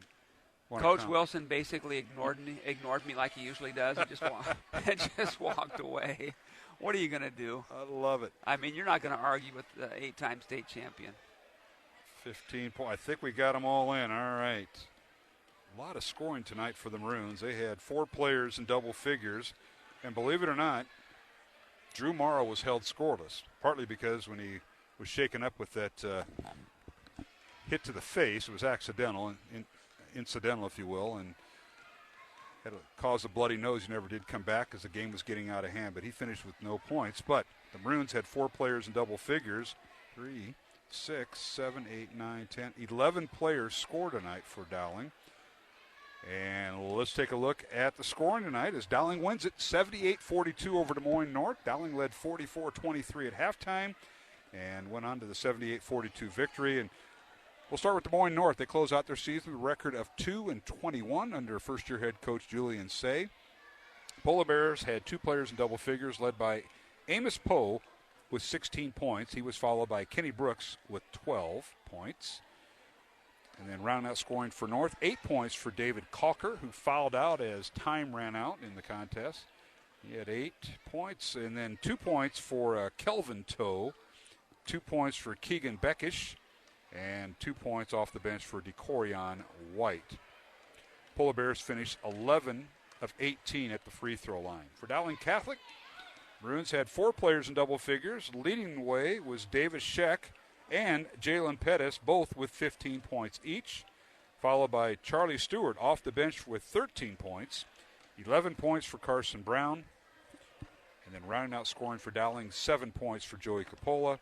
want to Coach comment? Wilson basically ignored me like he usually does. He just walked away. What are you going to do? I love it. I mean, you're not going to argue with the 8-time state champion. 15 points. I think we got them all in. All right. A lot of scoring tonight for the Maroons. They had 4 players in double figures. And believe it or not, Drew Morrow was held scoreless, partly because when he was shaken up with that hit to the face, it was accidental, incidental, if you will, and had caused a bloody nose. He never did come back as the game was getting out of hand, but he finished with no points. But the Maroons had 4 players in double figures. 3, 6, 7, 8, 9, 10, 11 players scored tonight for Dowling. And let's take a look at the scoring tonight as Dowling wins it 78-42 over Des Moines North. Dowling led 44-23 at halftime and went on to the 78-42 victory. And we'll start with Des Moines North. They close out their season with a record of 2-21 under first-year head coach Julian Say. Polar Bears had 2 players in double figures, led by Amos Poe with 16 points. He was followed by Kenny Brooks with 12 points. And then rounding out scoring for North, 8 points for David Calker, who fouled out as time ran out in the contest. He had 8 points. And then 2 points for Kelvin Toe, 2 points for Keegan Beckish, and 2 points off the bench for DeCorion White. Polar Bears finished 11 of 18 at the free throw line. For Dowling Catholic, Maroons had 4 players in double figures. Leading the way was Davis Scheck and Jalen Pettis, both with 15 points each, followed by Charlie Stewart off the bench with 13 points, 11 points for Carson Brown, and then rounding out scoring for Dowling, 7 points for Joey Capola,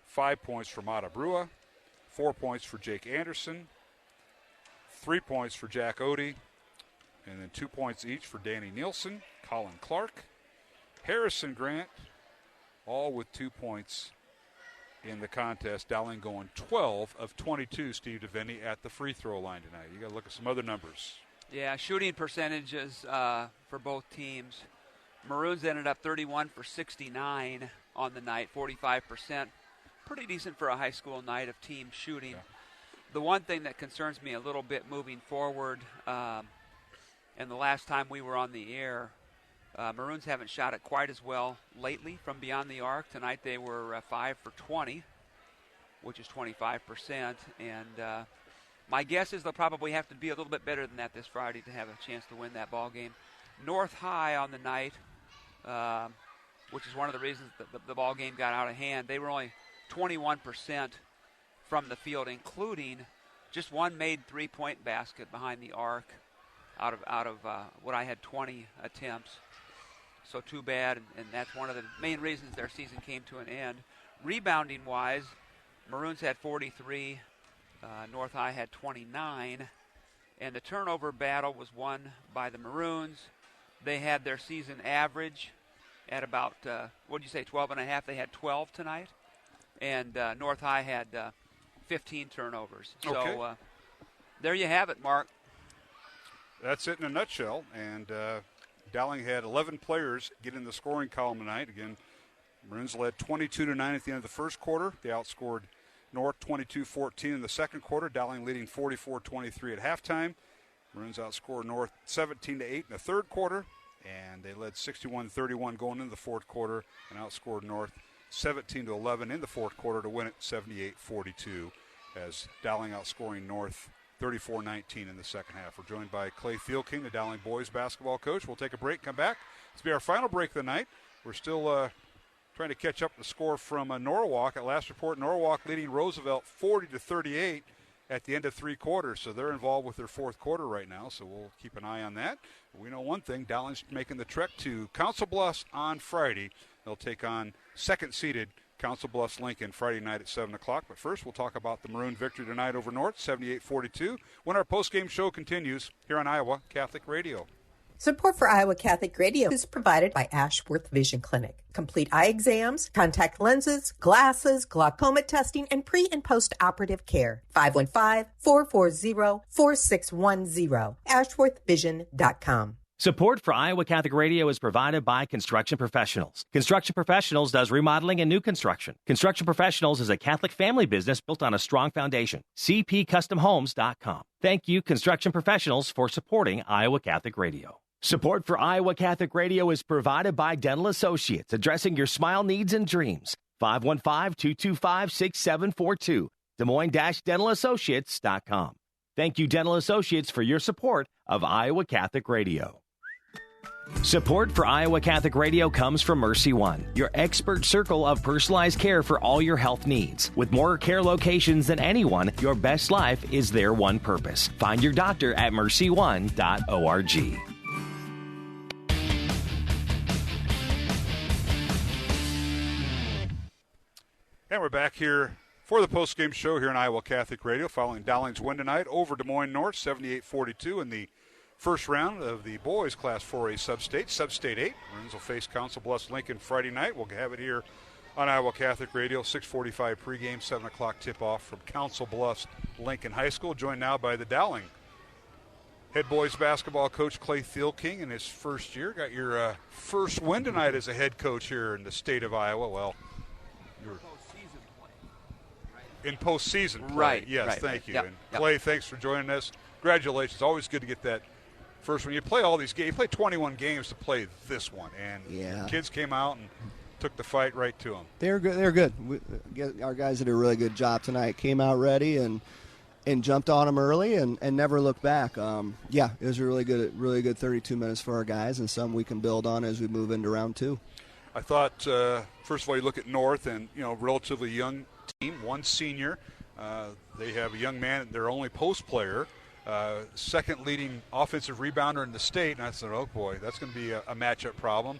5 points for Mata Brua, 4 points for Jake Anderson, 3 points for Jack Odie, and then 2 points each for Danny Nielsen, Colin Clark, Harrison Grant, all with 2 points in the contest. Dowling going 12 of 22, Steve DeVinny, at the free throw line tonight. You got to look at some other numbers. Yeah, shooting percentages for both teams. Maroons ended up 31 for 69 on the night, 45%. Pretty decent for a high school night of team shooting. Yeah. The one thing that concerns me a little bit moving forward, and the last time we were on the air, Maroons haven't shot it quite as well lately from beyond the arc. Tonight they were 5 for 20, which is 25%. And my guess is they'll probably have to be a little bit better than that this Friday to have a chance to win that ball game. North High on the night, which is one of the reasons that the ball game got out of hand, they were only 21% from the field, including just one made three-point basket behind the arc out of what I had 20 attempts. So too bad, and that's one of the main reasons their season came to an end. Rebounding-wise, Maroons had 43, North High had 29, And the turnover battle was won by the Maroons. They had their season average at about, 12 and a half? They had 12 tonight. And North High had 15 turnovers. Okay. So there you have it, Mark. That's it in a nutshell. And Dowling had 11 players get in the scoring column tonight. Again, Maroons led 22-9 at the end of the first quarter. They outscored North 22-14 in the second quarter. Dowling leading 44-23 at halftime. Maroons outscored North 17-8 in the third quarter, and they led 61-31 going into the fourth quarter and outscored North 17-11 in the fourth quarter to win it 78-42 as Dowling outscoring North 34-19 in the second half. We're joined by Clay Fieldking, the Dowling boys basketball coach. We'll take a break, come back. This will be our final break of the night. We're still trying to catch up the score from Norwalk. At last report, Norwalk leading Roosevelt 40-38 at the end of three quarters. So they're involved with their fourth quarter right now, so we'll keep an eye on that. We know one thing, Dowling's making the trek to Council Bluffs on Friday. They'll take on second-seeded Council Bluffs Lincoln Friday night at 7 o'clock. But first, we'll talk about the Maroon victory tonight over North, 78-42, when our post-game show continues here on Iowa Catholic Radio. Support for Iowa Catholic Radio is provided by Ashworth Vision Clinic. Complete eye exams, contact lenses, glasses, glaucoma testing, and pre- and post-operative care. 515-440-4610. AshworthVision.com. Support for Iowa Catholic Radio is provided by Construction Professionals. Construction Professionals does remodeling and new construction. Construction Professionals is a Catholic family business built on a strong foundation. CPCustomHomes.com. Thank you, Construction Professionals, for supporting Iowa Catholic Radio. Support for Iowa Catholic Radio is provided by Dental Associates, addressing your smile needs and dreams. 515-225-6742. Des Moines-DentalAssociates.com. Thank you, Dental Associates, for your support of Iowa Catholic Radio. Support for Iowa Catholic Radio comes from Mercy One, your expert circle of personalized care for all your health needs. With more care locations than anyone, your best life is their one purpose. Find your doctor at mercy1.org. And we're back here for the post-game show here on Iowa Catholic Radio following Dowling's win tonight over Des Moines North, 78-42 in the first round of the boys Class 4A Substate 8. Maroons will face Council Bluffs Lincoln Friday night. We'll have it here on Iowa Catholic Radio, 6:45 pregame, 7 o'clock tip-off from Council Bluffs Lincoln High School, joined now by the Dowling head boys basketball coach Clay Fieldking in his first year. Got your first win tonight as a head coach here in the state of Iowa. Well, you're in postseason play. Right. Yes, right, thank right. you. Yep, and yep. Clay, thanks for joining us. Congratulations. Always good to get that first one. You play all these games. You play 21 games to play this one. And the kids came out and took the fight right to them. They're good. They're good. Our guys did a really good job tonight. Came out ready and jumped on them early and never looked back. It was a really good 32 minutes for our guys and something we can build on as we move into round two. I thought, first of all, you look at North and, relatively young team, one senior. They have a young man, their only post player, second leading offensive rebounder in the state. And I said, oh, boy, that's going to be a matchup problem.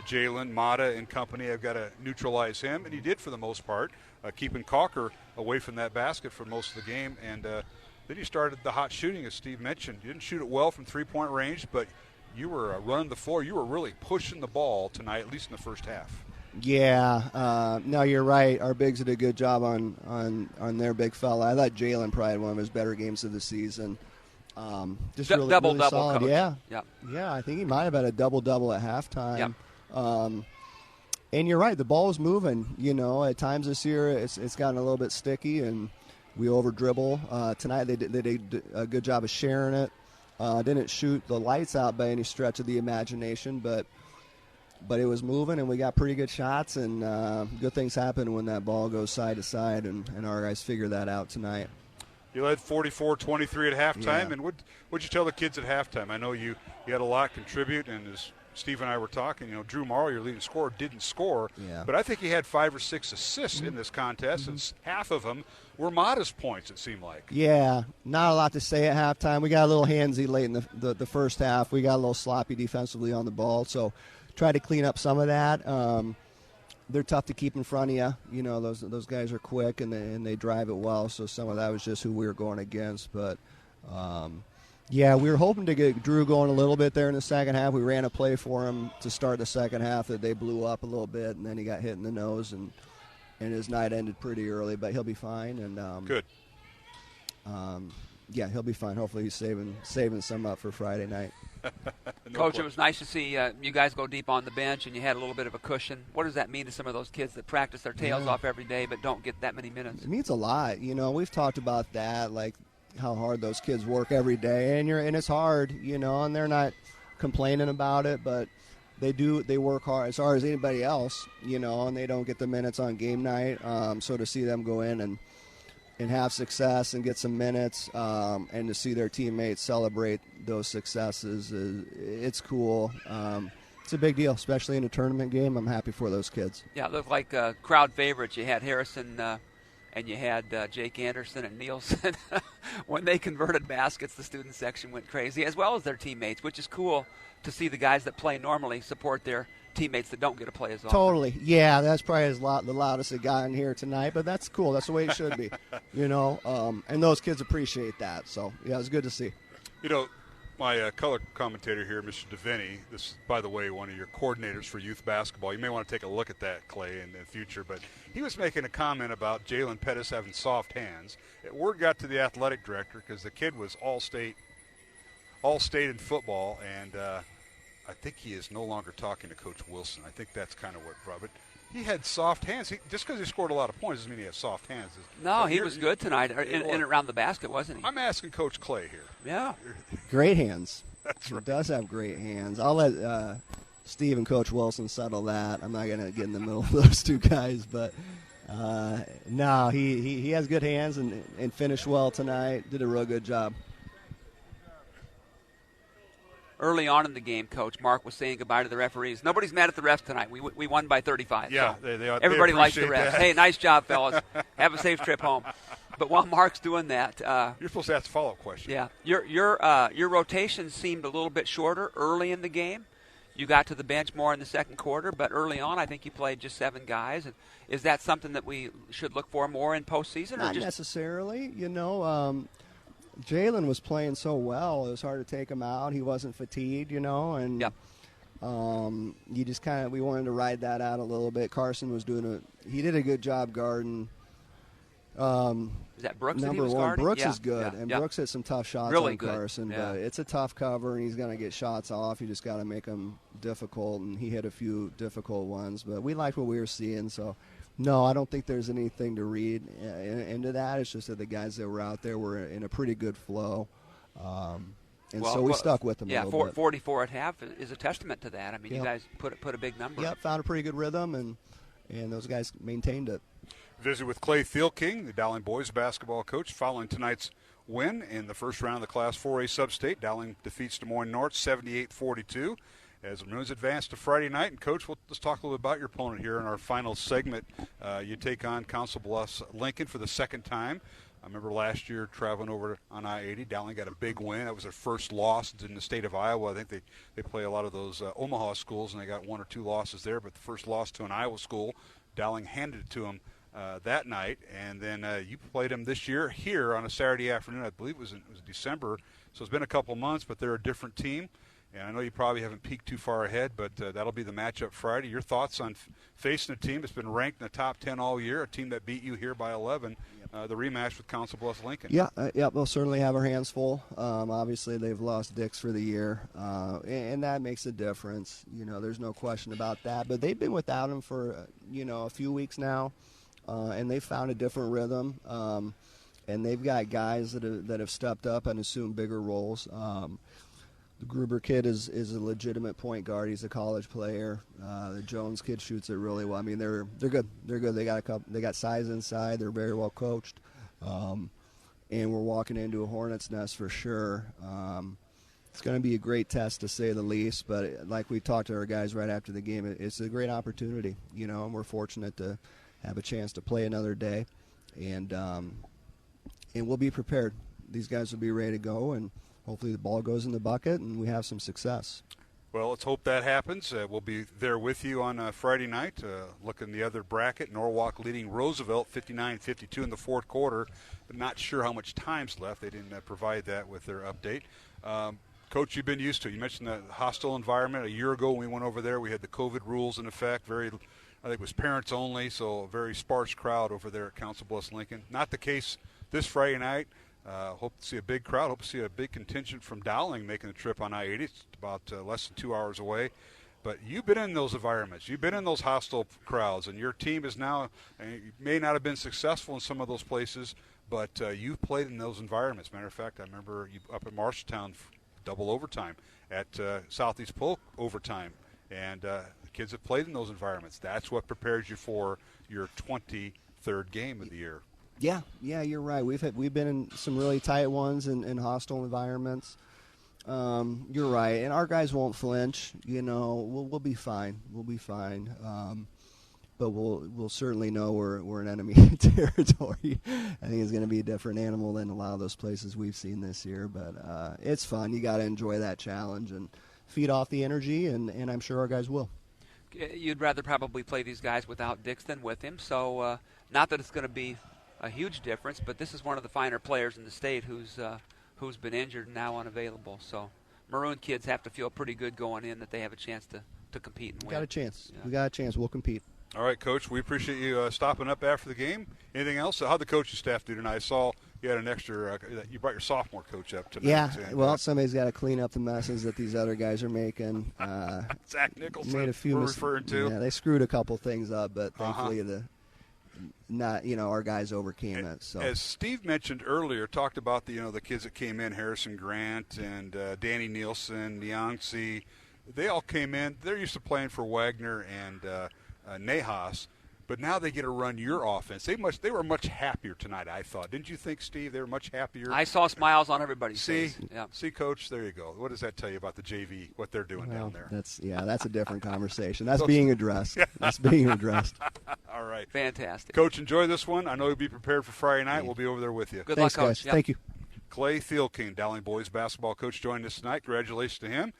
Jalen, Mata, and company have got to neutralize him, and he did for the most part, keeping Calker away from that basket for most of the game. And then you started the hot shooting, as Steve mentioned. You didn't shoot it well from three-point range, but you were running the floor. You were really pushing the ball tonight, at least in the first half. Yeah, no, you're right. Our bigs did a good job on their big fella. I thought Jalen probably had one of his better games of the season. Just really double-double, solid. Coach. Yeah, I think he might have had a double-double at halftime. Yep. And you're right, the ball was moving. At times this year it's gotten a little bit sticky, and we over-dribble. Tonight they did a good job of sharing it. Didn't shoot the lights out by any stretch of the imagination, but it was moving, and we got pretty good shots, and good things happen when that ball goes side to side, and our guys figure that out tonight. You led 44-23 at halftime, Yeah. and what'd you tell the kids at halftime? I know you had a lot contribute, and as Steve and I were talking, Drew Marr, your leading scorer, didn't score, but I think he had 5 or 6 assists in this contest, and half of them were modest points, it seemed like. Yeah, not a lot to say at halftime. We got a little handsy late in the first half. We got a little sloppy defensively on the ball, so try to clean up some of that. They're tough to keep in front of you. Those guys are quick and they drive it well. So some of that was just who we were going against. But Yeah, we were hoping to get Drew going a little bit there in the second half. We ran a play for him to start the second half that they blew up a little bit, and then he got hit in the nose, and his night ended pretty early, but he'll be fine. And good. Yeah, he'll be fine. Hopefully he's saving some up for Friday night. Coach, it was nice to see you guys go deep on the bench, and you had a little bit of a cushion. What does that mean to some of those kids that practice their tails off every day but don't get that many minutes? It means a lot. We've talked about that, like how hard those kids work every day, and it's hard, and they're not complaining about it, but they work hard as hard as anybody else, and they don't get the minutes on game night. So to see them go in and have success and get some minutes, and to see their teammates celebrate those successes, it's cool. It's a big deal, especially in a tournament game. I'm happy for those kids. Yeah, it looked like crowd favorites. You had Harrison and you had Jake Anderson and Nielsen. When they converted baskets, the student section went crazy, as well as their teammates, which is cool to see the guys that play normally support their teammates that don't get to play as often. Totally. Yeah, that's probably the loudest it got in here tonight, but that's cool. That's the way it should be, and those kids appreciate that. So, yeah, it's good to see. My color commentator here, Mr. DeVinny, this is, by the way, one of your coordinators for youth basketball. You may want to take a look at that, Clay, in the future. But he was making a comment about Jalen Pettis having soft hands. Word got to the athletic director because the kid was all-state in football, and I think he is no longer talking to Coach Wilson. I think that's kind of what brought it. He had soft hands. Just because he scored a lot of points doesn't mean he has soft hands. No, he was good tonight in and around the basket, wasn't he? I'm asking Coach Clay here. Yeah. Great hands. That's right. He does have great hands. I'll let Steve and Coach Wilson settle that. I'm not going to get in the middle of those two guys. But, no, he has good hands and finished well tonight. Did a real good job. Early on in the game, Coach, Mark was saying goodbye to the referees. Nobody's mad at the refs tonight. We won by 35. Yeah, so they everybody likes the refs. That. Hey, nice job, fellas. Have a safe trip home. But while Mark's doing that, you're supposed to ask a follow-up question. Yeah, your rotation seemed a little bit shorter early in the game. You got to the bench more in the second quarter, but early on, I think you played just 7 guys. And is that something that we should look for more in postseason? Not necessarily. Jalen was playing so well, it was hard to take him out. He wasn't fatigued, and you just we wanted to ride that out a little bit. Carson was he did a good job guarding. Is that Brooks? Number one, guarding? Brooks is good, and Brooks hit some tough shots really on good. Carson. Yeah. But it's a tough cover, and he's going to get shots off. You just got to make them difficult, and he hit a few difficult ones. But we liked what we were seeing, so. No, I don't think there's anything to read into that. It's just that the guys that were out there were in a pretty good flow. So we stuck with them a little bit. 44 at half is a testament to that. I mean, you guys put a big number. Yeah, found a pretty good rhythm, and those guys maintained it. Visit with Clay Thielking, the Dowling boys basketball coach, following tonight's win in the first round of the Class 4A Sub-State. Dowling defeats Des Moines North 78-42. As the Maroons advance to Friday night, and Coach, let's talk a little bit about your opponent here in our final segment. You take on Council Bluffs Lincoln for the second time. I remember last year traveling over on I-80. Dowling got a big win. That was their first loss in the state of Iowa. I think they play a lot of those Omaha schools, and they got 1 or 2 losses there. But the first loss to an Iowa school, Dowling handed it to them that night. And then you played them this year here on a Saturday afternoon. I believe it was December. So it's been a couple months, but they're a different team. And I know you probably haven't peeked too far ahead, but that'll be the matchup Friday. Your thoughts on facing a team that's been ranked in the top 10 all year, a team that beat you here by 11, the rematch with Council Bluffs Lincoln? Yeah, we'll certainly have our hands full. Obviously, they've lost Dix for the year, and that makes a difference. There's no question about that. But they've been without him for, a few weeks now, and they've found a different rhythm. And they've got guys that have stepped up and assumed bigger roles. The Gruber kid is a legitimate point guard. He's a college player. The Jones kid shoots it really well. I mean, they're good. They're good. They got size inside. They're very well coached. And we're walking into a hornet's nest for sure. It's going to be a great test to say the least. But like we talked to our guys right after the game, it's a great opportunity. And we're fortunate to have a chance to play another day, and we'll be prepared. These guys will be ready to go, and hopefully the ball goes in the bucket and we have some success. Well, let's hope that happens. We'll be there with you on Friday night. Look in the other bracket. Norwalk leading Roosevelt 59-52 in the fourth quarter, but not sure how much time's left. They didn't provide that with their update. Coach, you've been used to it. You mentioned the hostile environment. A year ago when we went over there, we had the COVID rules in effect. I think it was parents only, so a very sparse crowd over there at Council Bluffs Lincoln. Not the case this Friday night. Hope to see a big crowd. Hope to see a big contingent from Dowling making the trip on I-80. It's about less than 2 hours away. But you've been in those environments. You've been in those hostile crowds, and your team is now you may not have been successful in some of those places, but you've played in those environments. Matter of fact, I remember you up at Marshalltown, double overtime, at Southeast Polk overtime, and the kids have played in those environments. That's what prepares you for your 23rd game of the year. Yeah, you're right. We've been in some really tight ones in hostile environments. You're right, and our guys won't flinch. We'll be fine. We'll be fine. But we'll certainly know we're in enemy territory. I think it's going to be a different animal than a lot of those places we've seen this year. But it's fun. You got to enjoy that challenge and feed off the energy, and I'm sure our guys will. You'd rather probably play these guys without Dix than with him. So not that it's going to be a huge difference, but this is one of the finer players in the state who's been injured and now unavailable. So Maroon kids have to feel pretty good going in that they have a chance to compete and win. We got a chance. Yeah. We got a chance. We'll compete. All right, Coach, we appreciate you stopping up after the game. Anything else? How'd the coaching staff do tonight? I saw you had an extra you brought your sophomore coach up tonight. Yeah, well, somebody's got to clean up the messes that these other guys are making. Zach Nicholson, made a few referring to. Yeah, they screwed a couple things up, but thankfully our guys overcame it. So as Steve mentioned earlier, talked about the kids that came in, Harrison Grant and Danny Nielsen, Neonsi. They all came in. They're used to playing for Wagner and Nahas, but now they get to run your offense. They were much happier tonight, I thought. Didn't you think, Steve? They were much happier. I saw smiles on everybody's face. See, Coach, there you go. What does that tell you about the JV, what they're doing down there? That's a different conversation. That's being addressed. That's being addressed. All right. Fantastic. Coach, enjoy this one. I know you'll be prepared for Friday night. We'll be over there with you. Good Thanks, luck, guys. Coach. Yep. Thank you. Clay Thielking, Dowling boys basketball coach, joined us tonight. Congratulations to him.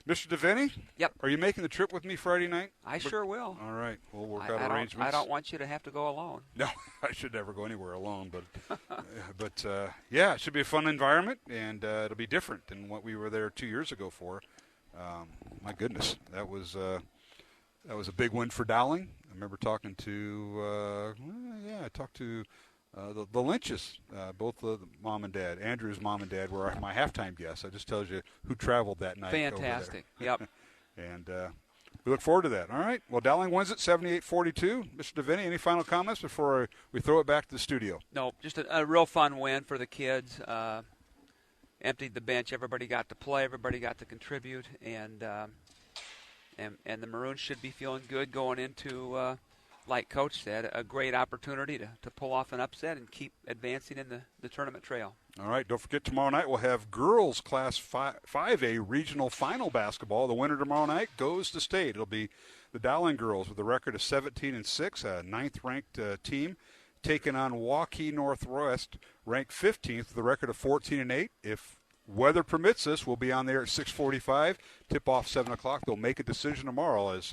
Mr. DeVinny? Yep. Are you making the trip with me Friday night? I sure will. All right. We'll work out arrangements. I don't want you to have to go alone. No, I should never go anywhere alone. But yeah, it should be a fun environment, and it'll be different than what we were there 2 years ago for. My goodness, that was a big win for Dowling. I remember talking to I talked to the Lynches, both the mom and dad. Andrew's mom and dad were my halftime guests. That just tells you who traveled that night. Fantastic. Yep. And we look forward to that. All right. Well, Dowling wins it 78-42. Mr. DeVinny, any final comments before we throw it back to the studio? No, just a real fun win for the kids. Emptied the bench. Everybody got to play. Everybody got to contribute. And the Maroons should be feeling good going into like Coach said, a great opportunity to pull off an upset and keep advancing in the tournament trail. All right, don't forget tomorrow night we'll have girls Class 5A regional final basketball. The winner tomorrow night goes to state. It'll be the Dowling girls with a record of 17-6, a ninth-ranked team, taking on Waukee Northwest, ranked 15th with a record of 14-8. If weather permits us, we'll be on there at 6:45. Tip-off 7 o'clock. They'll make a decision tomorrow as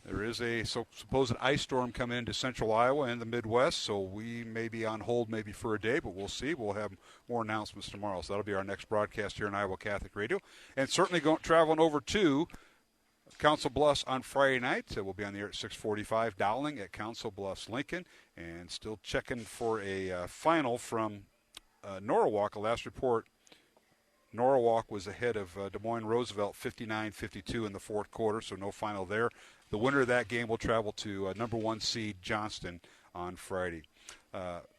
there is a supposed ice storm coming into central Iowa and the Midwest, so we may be on hold maybe for a day, but we'll see. We'll have more announcements tomorrow, so that'll be our next broadcast here on Iowa Catholic Radio. And certainly traveling over to Council Bluffs on Friday night. We'll be on the air at 6:45, Dowling at Council Bluffs, Lincoln, and still checking for a final from Norwalk. A last report, Norwalk was ahead of Des Moines Roosevelt 59-52 in the fourth quarter, so no final there. The winner of that game will travel to number 1 seed Johnston on Friday.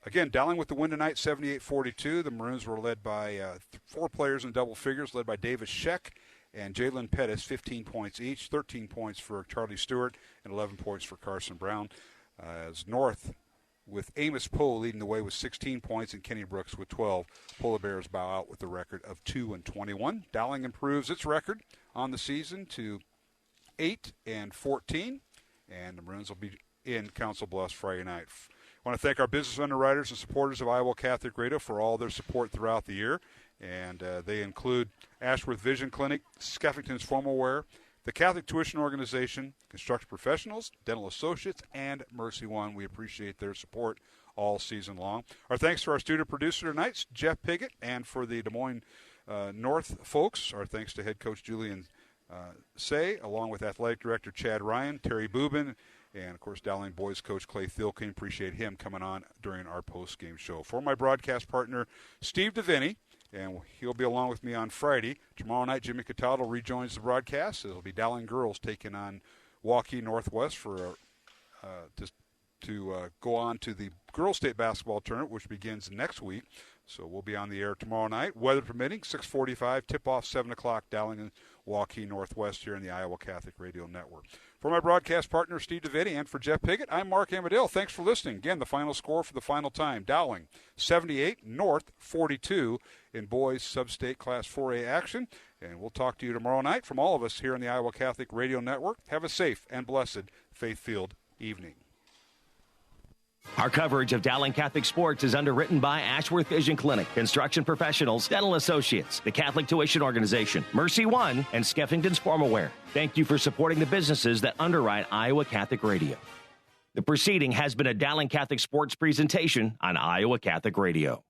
Again, Dowling with the win tonight, 78-42. The Maroons were led by 4 players in double figures, led by Davis Scheck and Jalen Pettis, 15 points each, 13 points for Charlie Stewart, and 11 points for Carson Brown. As North, with Amos Poe leading the way with 16 points and Kenny Brooks with 12. Polar Bears bow out with a record of 2-21. Dowling improves its record on the season to 8-14, and the Maroons will be in Council Bluffs Friday night. I want to thank our business underwriters and supporters of Iowa Catholic Radio for all their support throughout the year, and they include Ashworth Vision Clinic, Skeffington's Formal Wear, the Catholic Tuition Organization, Construction Professionals, Dental Associates, and Mercy One. We appreciate their support all season long. Our thanks to our studio producer tonight, Jeff Piggott, and for the Des Moines North folks, our thanks to head coach Julian Say, along with athletic director Chad Ryan, Terry Boobin, and, of course, Dowling boys coach Clay Thilking. Appreciate him coming on during our post-game show. For my broadcast partner, Steve DeVinny, and he'll be along with me on Friday. Tomorrow night, Jimmy Cataldo rejoins the broadcast. It'll be Dowling girls taking on Waukee Northwest for to go on to the girls' state basketball tournament, which begins next week. So we'll be on the air tomorrow night, weather permitting, 6:45, tip-off 7 o'clock, Dowling and Waukee Northwest here in the Iowa Catholic Radio Network. For my broadcast partner, Steve DeVinny, and for Jeff Piggott, I'm Mark Amadale. Thanks for listening. Again, the final score for the final time, Dowling 78, North 42 in boys sub-state Class 4A action. And we'll talk to you tomorrow night from all of us here in the Iowa Catholic Radio Network. Have a safe and blessed faith-filled evening. Our coverage of Dowling Catholic sports is underwritten by Ashworth Vision Clinic, Construction Professionals, Dental Associates, the Catholic Tuition Organization, Mercy One, and Skeffington's Formalware. Thank you for supporting the businesses that underwrite Iowa Catholic Radio. The proceeding has been a Dowling Catholic sports presentation on Iowa Catholic Radio.